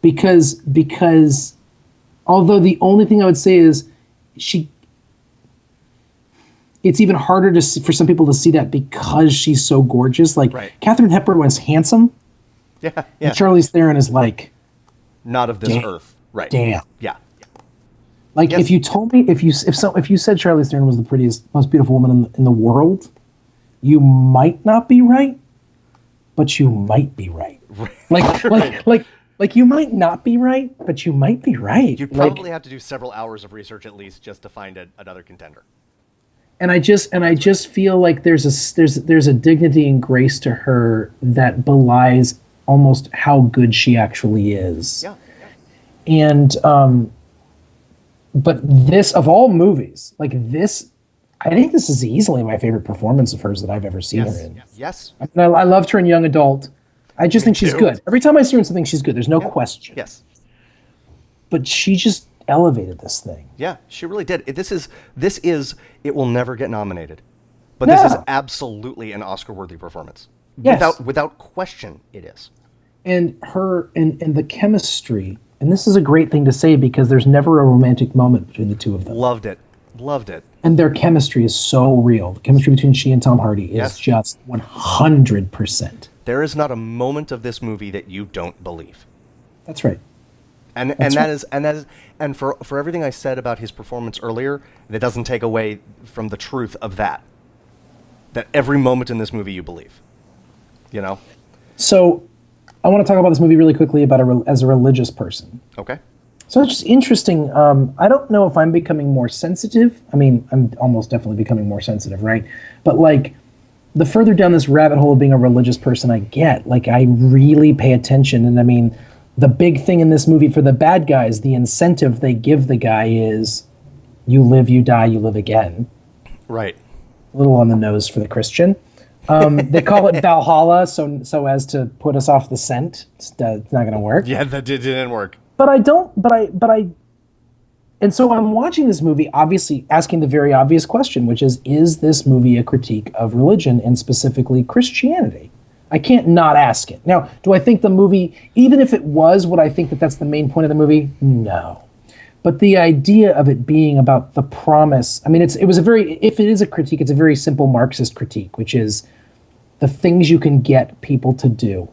Because although the only thing I would say is it's even harder to see, for some people to see that because she's so gorgeous. Like Right. Katharine Hepburn was handsome, Yeah. and Yeah. Charlize Theron is like, Not of this Damn. earth. Right. damn. Yeah. Like Yes. if you told me if you said Charlize Theron was the prettiest, most beautiful woman in the world, you might not be right, but you might be right. Like you might not be right, but you might be right. You'd Like, probably have to do several hours of research at least just to find another contender. and I just feel like there's a dignity and grace to her that belies almost how good she actually is. Yeah. And but this, of all movies, like this, I think this is easily my favorite performance of hers that I've ever seen her in. Yes. I loved her in Young Adult. I just think she's too. good. Every time I see her in something, she's good. There's no question. Yes. But she just elevated this thing. Yeah, she really did. This is it will never get nominated. But this is No. absolutely an Oscar-worthy performance. Yes. Without question it is. And her and the chemistry, and this is a great thing to say because there's never a romantic moment between the two of them. Loved it. Loved it. And their chemistry is so real. The chemistry between she and Tom Hardy is Yes. just 100%. There is not a moment of this movie that you don't believe. That's right. And for everything I said about his performance earlier, that doesn't take away from the truth of that. That every moment in this movie you believe. You know? So I want to talk about this movie really quickly as a religious person. Okay. So it's just interesting. I don't know if I'm becoming more sensitive. I mean, I'm almost definitely becoming more sensitive, right? But like, the further down this rabbit hole of being a religious person I get, like I really pay attention. And I mean, the big thing in this movie for the bad guys, the incentive they give the guy is you live, you die, you live again. Right. A little on the nose for the Christian. They call it Valhalla so as to put us off the scent. It's not going to work. Yeah, that didn't work. And so I'm watching this movie, obviously asking the very obvious question, which is this movie a critique of religion and specifically Christianity? I can't not ask it. Now, do I think the movie, even if it was, would I think that that's the main point of the movie? No. But the idea of it being about the promise, I mean, if it is a critique, it's a very simple Marxist critique, which is the things you can get people to do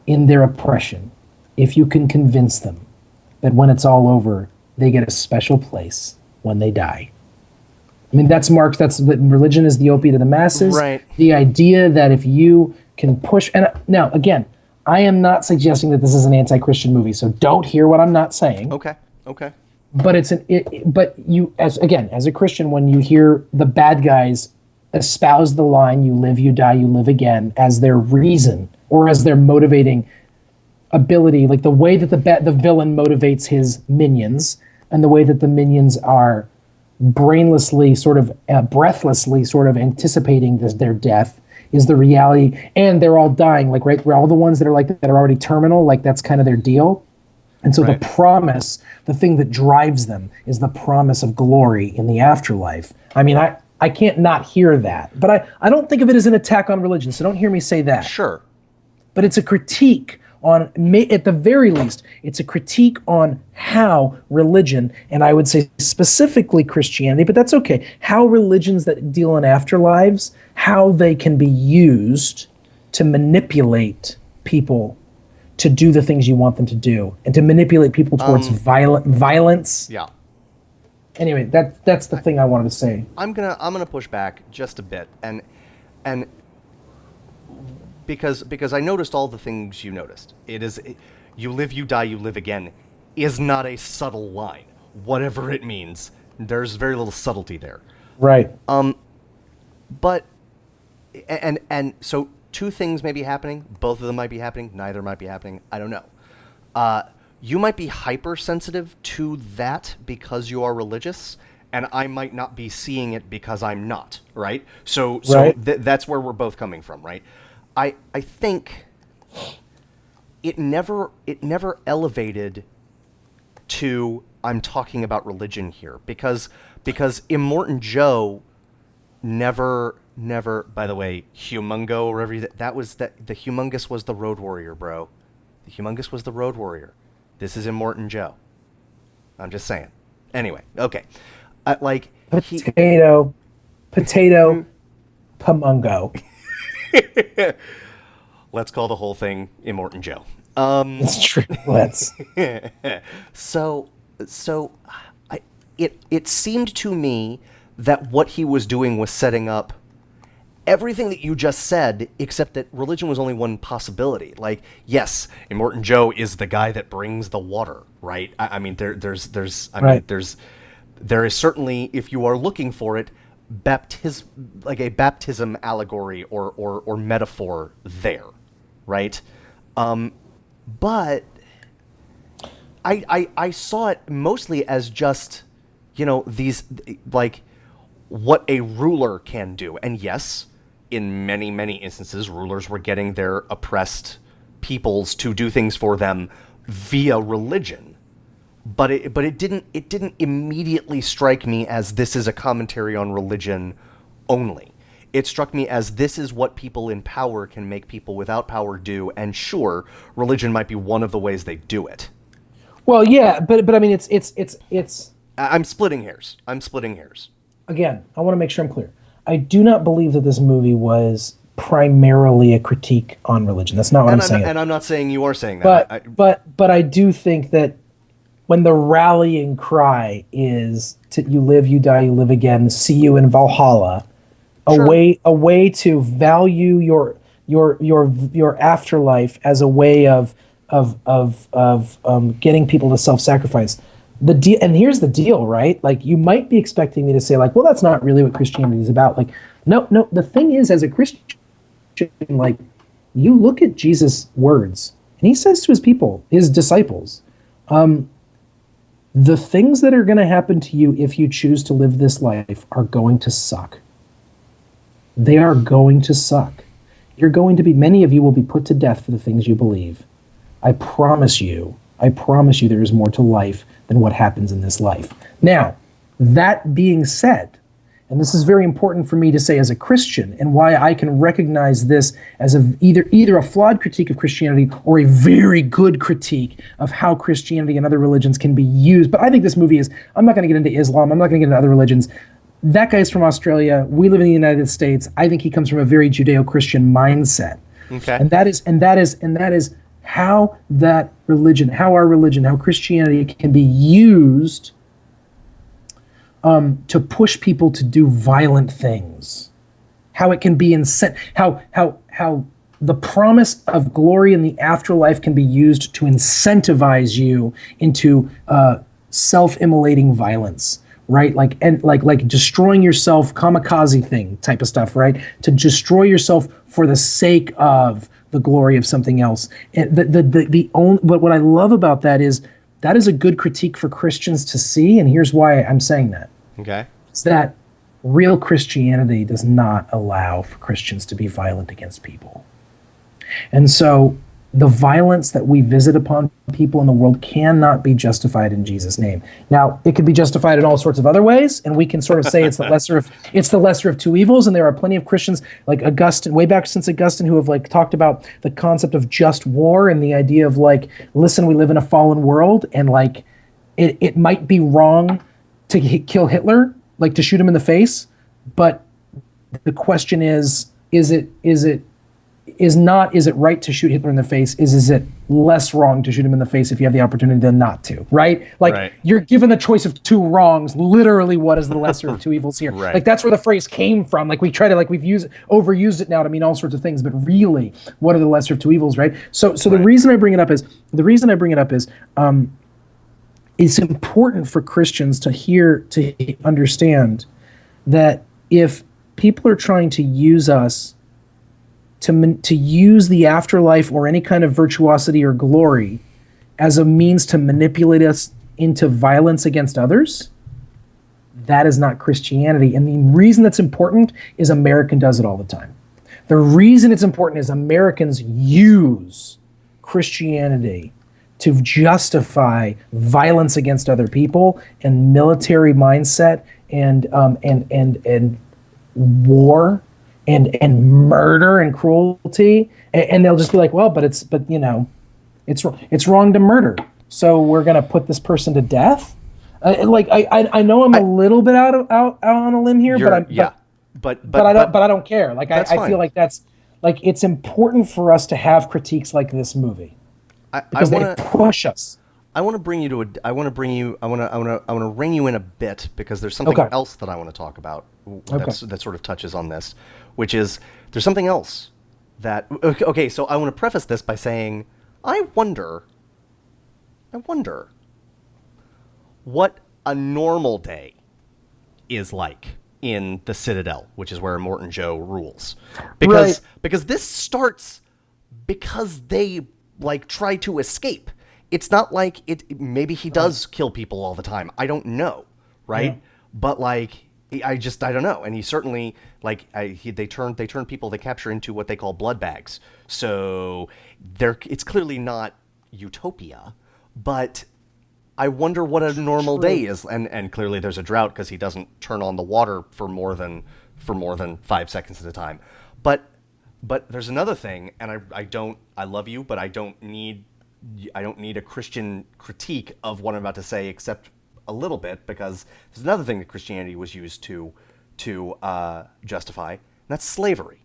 in their oppression, if you can convince them that when it's all over, they get a special place when they die. I mean, that's Marx, that's religion is the opiate of the masses. Right. The idea that if you can push, and now, again, I am not suggesting that this is an anti-Christian movie, so don't hear what I'm not saying. Okay. But as a Christian, when you hear the bad guys espouse the line, you live, you die, you live again, as their reason, or as their motivating ability, like the way that the villain motivates his minions, and the way that the minions are brainlessly, breathlessly anticipating their death, is the reality. And they're all dying, like, right, we're all the ones that are already terminal, like that's kind of their deal. And so right. The promise, the thing that drives them, is the promise of glory in the afterlife. I mean, I can't not hear that, but I don't think of it as an attack on religion, so don't hear me say that. Sure. But it's a critique on, at the very least, it's a critique on how religion, and I would say specifically Christianity, but that's okay, how religions that deal in afterlives, how they can be used to manipulate people to do the things you want them to do, and to manipulate people towards violence. Yeah. Anyway, that's the thing I wanted to say. I'm gonna push back just a bit, and because I noticed all the things you noticed. You live, you die, you live again, is not a subtle line. Whatever it means, there's very little subtlety there. Right. But so two things may be happening. Both of them might be happening. Neither might be happening. I don't know. You might be hypersensitive to that because you are religious, and I might not be seeing it because I'm not, right? So that's where we're both coming from, right? I think it never elevated to I'm talking about religion here because Immortan Joe never, by the way, Humungo or whatever the Humongous was the Road Warrior, bro. The Humongous was the Road Warrior. This is Immortan Joe. I'm just saying. Anyway, okay. Potato, Pumungo. Let's call the whole thing Immortan Joe. It's true. Let's. It seemed to me that what he was doing was setting up everything that you just said, except that religion was only one possibility. Like, yes, Immortan Joe is the guy that brings the water, right? I mean, there is certainly, if you are looking for it, like a baptism allegory or metaphor there, right? But I saw it mostly as just, these, like, what a ruler can do. And yes, in many, many instances, rulers were getting their oppressed peoples to do things for them via religion. But it didn't immediately strike me as this is a commentary on religion only. It struck me as this is what people in power can make people without power do, and sure, religion might be one of the ways they do it. Well, yeah, but I mean, it's. I'm splitting hairs. Again, I want to make sure I'm clear. I do not believe that this movie was primarily a critique on religion. That's not what I'm saying. And I'm not saying you are saying that. But I do think that when the rallying cry is you live, you die, you live again, see you in Valhalla, sure. a way to value your afterlife as a way of getting people to self-sacrifice. And here's the deal, right? Like, you might be expecting me to say, like, well, that's not really what Christianity is about. Like, No. The thing is, as a Christian, like, you look at Jesus' words, and he says to his people, his disciples, the things that are going to happen to you if you choose to live this life are going to suck. They are going to suck. Many of you will be put to death for the things you believe. I promise you there is more to life than what happens in this life. Now, that being said, and this is very important for me to say as a Christian, and why I can recognize this as either a flawed critique of Christianity or a very good critique of how Christianity and other religions can be used. But I think this movie is, I'm not going to get into Islam, I'm not going to get into other religions. That guy's from Australia. We live in the United States. I think he comes from a very Judeo-Christian mindset. Okay. And that is how our religion, how Christianity can be used to push people to do violent things. How it can be how the promise of glory in the afterlife can be used to incentivize you into self-immolating violence. Right, like destroying yourself, kamikaze thing type of stuff, right? To destroy yourself for the sake of the glory of something else. And but what I love about that is a good critique for Christians to see, and here's why I'm saying that. Okay, it's that real Christianity does not allow for Christians to be violent against people, and so the violence that we visit upon people in the world cannot be justified in Jesus' name. Now, it could be justified in all sorts of other ways, and we can sort of say it's the lesser of two evils. And there are plenty of Christians like Augustine, way back since Augustine, who have like talked about the concept of just war and the idea of like, listen, we live in a fallen world, and like it might be wrong to kill Hitler, like to shoot him in the face, but the question is it right to shoot Hitler in the face? Is it less wrong to shoot him in the face if you have the opportunity than not to, right? Like, right. You're given the choice of two wrongs. Literally, what is the lesser of two evils here? Right. Like, that's where the phrase came from. Like, we've overused it now to mean all sorts of things, but really, what are the lesser of two evils, right? So right. The reason I bring it up is, it's important for Christians to understand that if people are trying to use us to use the afterlife or any kind of virtuosity or glory as a means to manipulate us into violence against others, that is not Christianity. And the reason that's important is America does it all the time. The reason it's important is Americans use Christianity to justify violence against other people and military mindset and war and murder and cruelty, and they'll just be like, well, but it's wrong to murder, so we're gonna put this person to death. I know I'm a little bit out on a limb here, but I don't care. Like I feel like that's like it's important for us to have critiques like this movie because they push us. I want to bring you I want to ring you in a bit because there's something else that I want to talk about that sort of touches on this, which is there's something else that okay. So I want to preface this by saying I wonder what a normal day is like in the Citadel, which is where Morton Joe rules, because this starts because they like try to escape. It's not like it. Maybe he does kill people all the time. I don't know, right? Yeah. But like, I don't know. And he certainly they turn people they capture into what they call blood bags. So it's clearly not utopia, but I wonder what a normal day is. And clearly there's a drought because he doesn't turn on the water for more than 5 seconds at a time. But there's another thing, and I love you, but I don't need a Christian critique of what I'm about to say, except a little bit, because there's another thing that Christianity was used to justify, and that's slavery,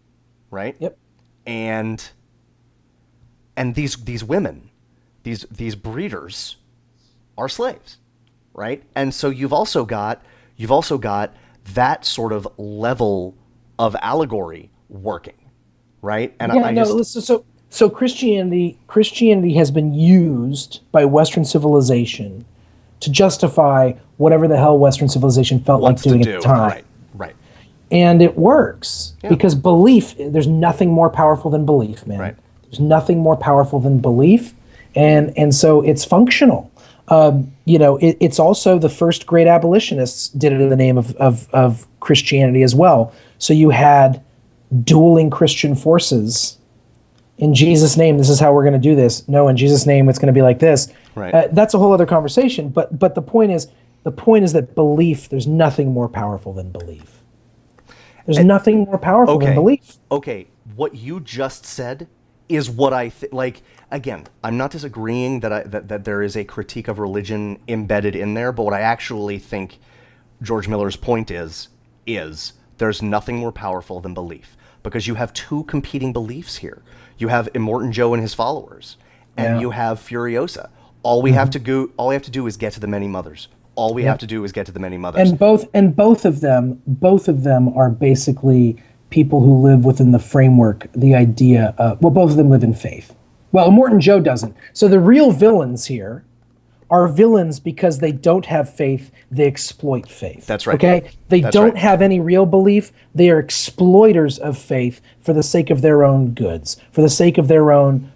right? Yep. And these women, these breeders, are slaves, right? And so you've also got that sort of level of allegory working, right? And So Christianity has been used by Western civilization to justify whatever the hell Western civilization felt like doing at the time. Right. And it works because belief, there's nothing more powerful than belief, man. Right. There's nothing more powerful than belief. And so it's functional. It's also the first great abolitionists did it in the name of Christianity as well. So you had dueling Christian forces. In Jesus' name, this is how we're going to do this. No, in Jesus' name, it's going to be like this. Right. That's a whole other conversation. But the point is that belief, there's nothing more powerful than belief. There's nothing more powerful than belief. Okay, what you just said is what I like. Again, I'm not disagreeing that there is a critique of religion embedded in there, but what I actually think George Miller's point is there's nothing more powerful than belief, because you have two competing beliefs here. You have Immortan Joe and his followers, and you have Furiosa. All we have to do is get to the many mothers. All we have to do is get to the many mothers. And both of them are basically people who live within the framework, the idea of, well, both of them live in faith. Well, Immortan Joe doesn't. So the real villains here are villains because they don't have faith, they exploit faith. That's right. Okay? They don't have any real belief. They are exploiters of faith for the sake of their own goods, for the sake of their own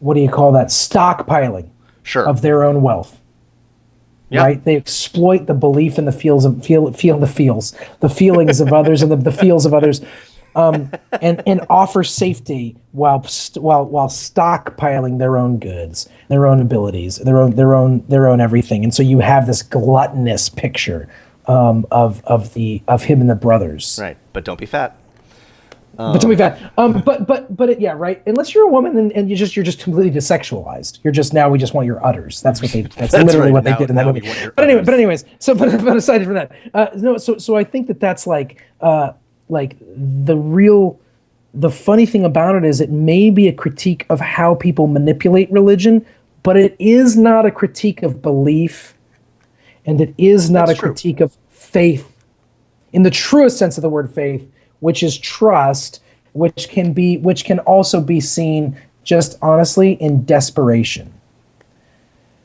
what do you call that? Stockpiling of their own wealth. Yep. Right? They exploit the belief in the feelings of others and the feels of others, and offer safety while stockpiling their own goods, their own abilities, their own everything. And so you have this gluttonous picture of him and the brothers. Right, but don't be fat. But don't be fat. Right. Unless you're a woman and you're just completely desexualized. We just want your udders. That's what they. That's literally what they did in that movie. But anyways. So, but aside from that, So I think that's like the funny thing about it is it may be a critique of how people manipulate religion, but it is not a critique of belief, and it is not a critique of faith, in the truest sense of the word faith, which is trust, which can also be seen just honestly in desperation.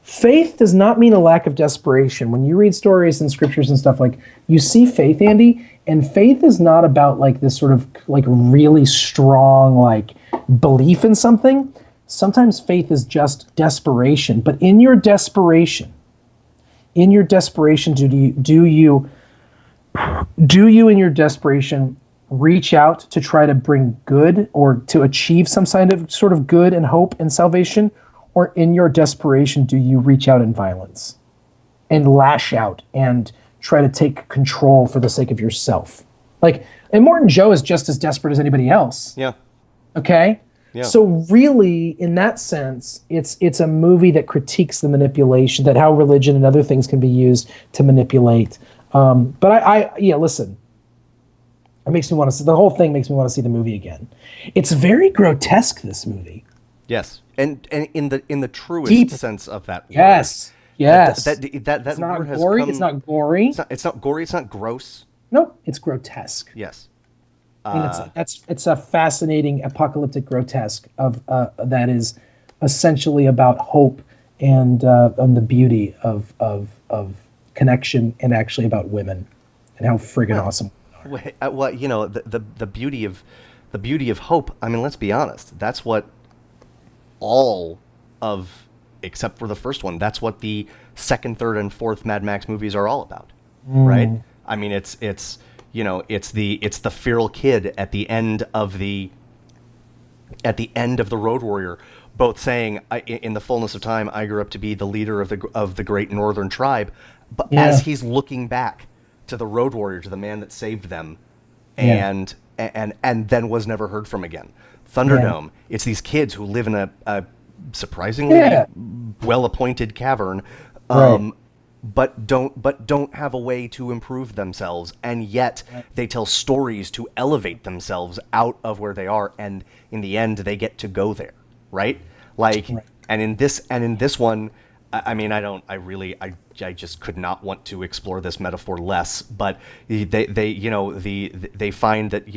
Faith does not mean a lack of desperation. When you read stories and scriptures and stuff, like, you see faith, Andy, and faith is not about like this sort of like really strong like belief in something. Sometimes faith is just desperation. But in your desperation, do you in your desperation reach out to try to bring good or to achieve some sort of good and hope and salvation? Or in your desperation, do you reach out in violence and lash out and try to take control for the sake of yourself? And Immortan Joe is just as desperate as anybody else. Yeah. Okay? Yeah. So really, in that sense, it's a movie that critiques the manipulation, that how religion and other things can be used to manipulate. Listen. The whole thing makes me want to see the movie again. It's very grotesque, this movie. Yes, and in the truest sense of that word. Yes. That it's not word has gory. come, it's not gory. It's not gory. It's not gross. Nope, it's grotesque. Yes. It's a fascinating apocalyptic grotesque of that is essentially about hope and the beauty of connection, and actually about women and how friggin' awesome. The beauty of hope. I mean, let's be honest. That's what all of, except for the first one, that's what the second, third, and fourth Mad Max movies are all about, right? I mean, it's the feral kid at the end of the Road Warrior, both saying, in the fullness of time, I grew up to be the leader of the great northern tribe, but as he's looking back to the Road Warrior, to the man that saved them, and then was never heard from again. Thunderdome, it's these kids who live in a surprisingly well-appointed cavern, but don't have a way to improve themselves, and yet they tell stories to elevate themselves out of where they are, and in the end they get to go there, right? And in this one, I mean, I just could not want to explore this metaphor less, but they find that,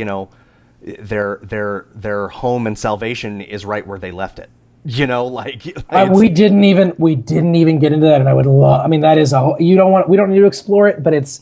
their home and salvation is right where they left it. we didn't even get into that, and I would love. I mean, that is we don't need to explore it, but it's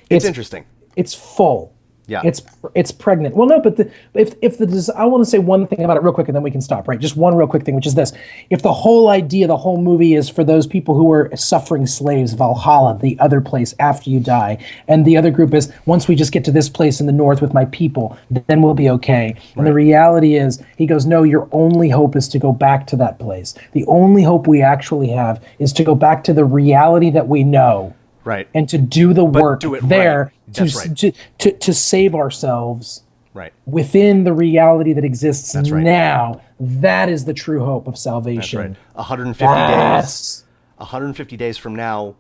interesting. It's full. Yeah. It's pregnant. Well, no, but I want to say one thing about it real quick, and then we can stop. Right, just one real quick thing, which is this: if the whole idea, the whole movie is for those people who are suffering slaves, Valhalla, the other place after you die, and the other group is once we just get to this place in the north with my people, then we'll be okay. And the reality is, he goes, no, your only hope is to go back to that place. The only hope we actually have is to go back to the reality that we know. Right. And to do the work there right. to save ourselves right. within the reality that exists now. That is the true hope of salvation. That's right. 150 days from now,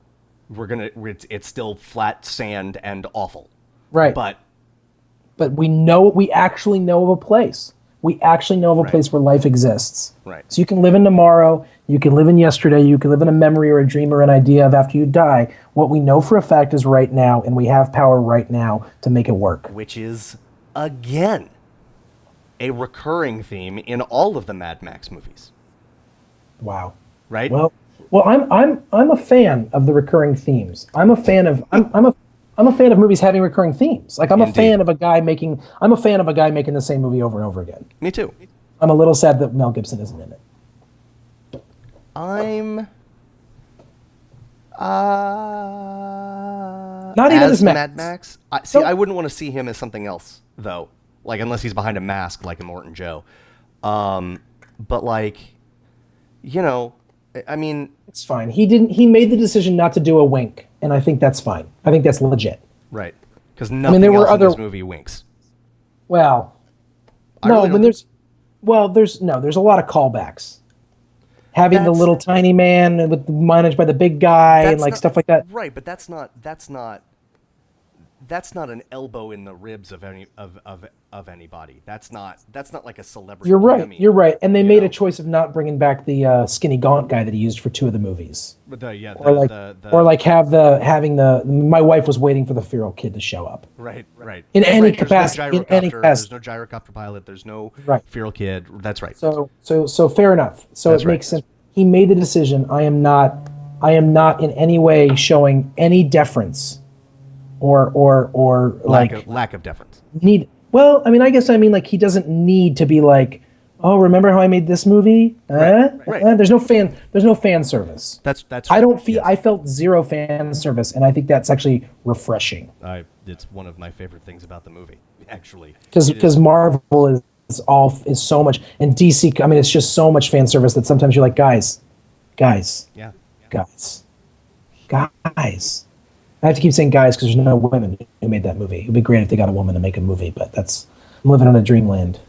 it's still flat sand and awful. Right. But we actually know of a place. We actually know of a place where life exists. Right. So you can live in tomorrow, you can live in yesterday, you can live in a memory or a dream or an idea of after you die. What we know for a fact is right now, and we have power right now to make it work. Which is, again, a recurring theme in all of the Mad Max movies. Wow. Right? Well, I'm a fan of the recurring themes. I'm a fan of movies having recurring themes. Like I'm a fan of a guy making the same movie over and over again. Me too. I'm a little sad that Mel Gibson isn't in it. I'm not even as Mad Max. I wouldn't want to see him as something else though. Like unless he's behind a mask like Immortan Joe. But like, I mean, it's fine. He made the decision not to do a wink, and I think that's fine. I think that's legit. Right. Because nothing else in this movie winks. Well, there's a lot of callbacks. Having the little tiny man managed by the big guy and stuff like that. Right, but that's not an elbow in the ribs of anybody. That's not like a celebrity. You're right. And they made a choice of not bringing back the skinny gaunt guy that he used for two of the movies. But my wife was waiting for the feral kid to show up. Right. In any capacity. There's no gyrocopter pilot. There's no feral kid. That's right. So fair enough. So it makes sense. He made the decision. I am not in any way showing any deference. Or lack of deference. I guess like he doesn't need to be like, oh, remember how I made this movie? Right. There's no fan service. That's I felt zero fan service, and I think that's actually refreshing. It's one of my favorite things about the movie, actually. Because Marvel is so much, and DC. I mean, it's just so much fan service that sometimes you're like, guys. Yeah. Guys. I have to keep saying guys because there's no women who made that movie. It would be great if they got a woman to make a movie, but I'm living on a dreamland.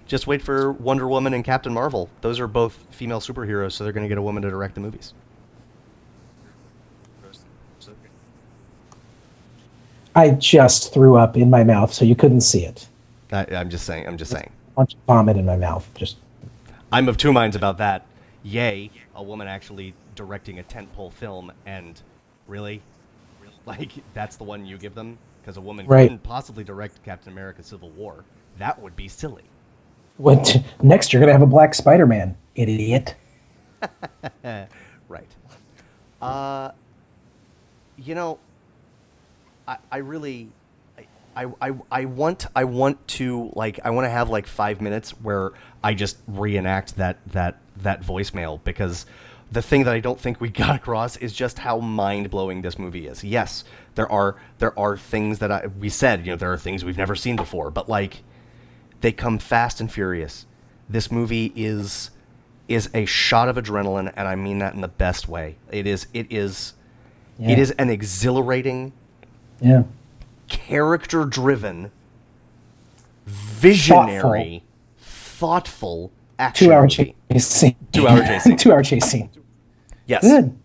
Just wait for Wonder Woman and Captain Marvel. Those are both female superheroes, so they're going to get a woman to direct the movies. I just threw up in my mouth, so you couldn't see it. I'm just saying. A bunch of vomit in my mouth. I'm of two minds about that. Yay, a woman actually directing a tentpole film, and really? Like, that's the one you give them? Because a woman couldn't possibly direct Captain America Civil War. That would be silly. Next, you're going to have a black Spider-Man, idiot. Right. I want to have 5 minutes where I just reenact that voicemail, because the thing that I don't think we got across is just how mind-blowing this movie is. Yes, there are things that we said, there are things we've never seen before, but they come fast and furious. This movie is a shot of adrenaline, and I mean that in the best way. It is an exhilarating, character-driven, visionary, thoughtful action 2-hour movie. chase scene. 2-hour chase scene. 2-hour chase scene. Yes. Good.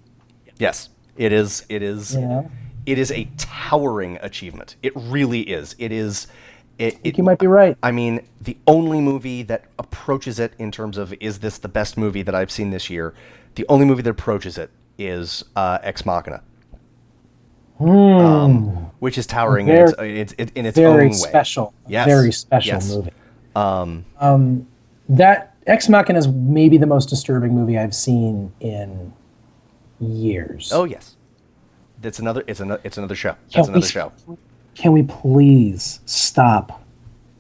Yes. It is. It is a towering achievement. It really is. It is. I think you might be right. I mean, the only movie that approaches it in terms of, is this the best movie that I've seen this year? The only movie that approaches it is Ex Machina. Which is towering in its own way. Very special. Yes. Very special movie. That Ex Machina is maybe the most disturbing movie I've seen in years. Oh yes, it's another show. That's another show. Can we please stop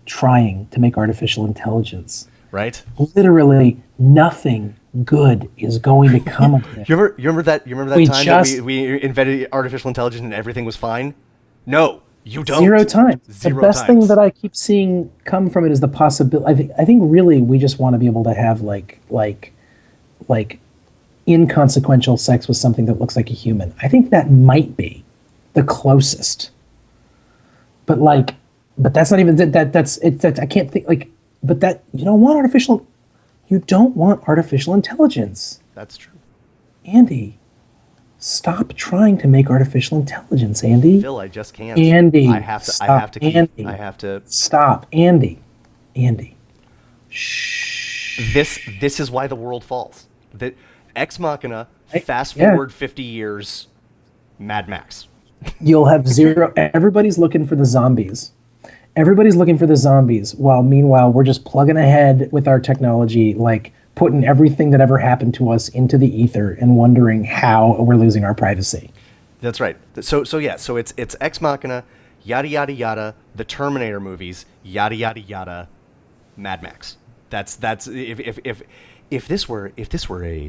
trying to make artificial intelligence? Right. Literally nothing good is going to come of it. You remember that time that we invented artificial intelligence and everything was fine? No, you don't. Zero times. The best thing that I keep seeing come from it is the possibility. I think really we just want to be able to have like inconsequential sex with something that looks like a human. I think that might be the closest. But that's not even that's I can't think but that you don't want artificial intelligence. That's true. Andy, stop trying to make artificial intelligence, Andy. Phil, I just can't. Andy, I have to stop, Andy. Shh. This is why the world falls. The Ex Machina, fast forward 50 years, Mad Max. You'll have zero. Everybody's looking for the zombies. While meanwhile, we're just plugging ahead with our technology, like putting everything that ever happened to us into the ether and wondering how we're losing our privacy. That's right. So it's Ex Machina, yada yada yada, the Terminator movies, yada yada yada, Mad Max. That's if this were a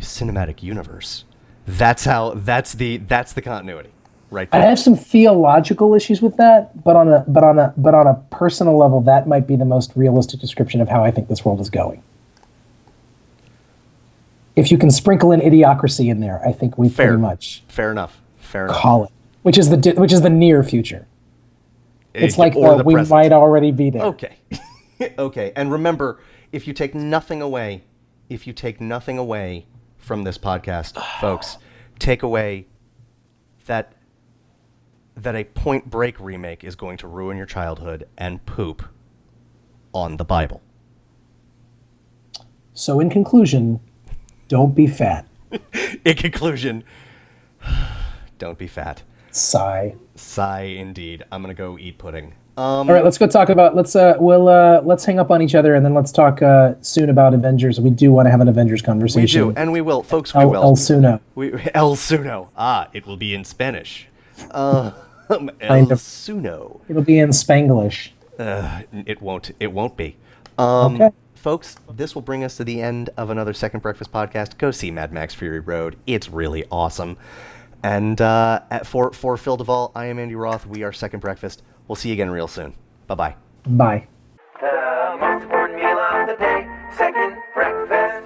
cinematic universe, that's the continuity. Right. I have some theological issues with that, but on a personal level, that might be the most realistic description of how I think this world is going. If you can sprinkle in idiocracy in there, I think we pretty much fair enough. Call it, which is the near future. It's like we might already be there. Okay, okay. And remember, if you take nothing away from this podcast, folks, take away that a Point Break remake is going to ruin your childhood and poop on the Bible. So in conclusion, don't be fat. In conclusion, don't be fat. Sigh. Sigh indeed. I'm gonna go eat pudding. All right, let's go talk about. Let's hang up on each other and then let's talk soon about Avengers. We do want to have an Avengers conversation. We do, and we will, folks. We will. El Suno. El Suno. It will be in Spanish. El Suno. It'll be in Spanglish. It won't be. Okay. Folks, this will bring us to the end of another Second Breakfast podcast. Go see Mad Max Fury Road. It's really awesome. And for Phil Duvall, I am Andy Roth. We are Second Breakfast. We'll see you again real soon. Bye-bye. Bye. The most important meal of the day, second breakfast.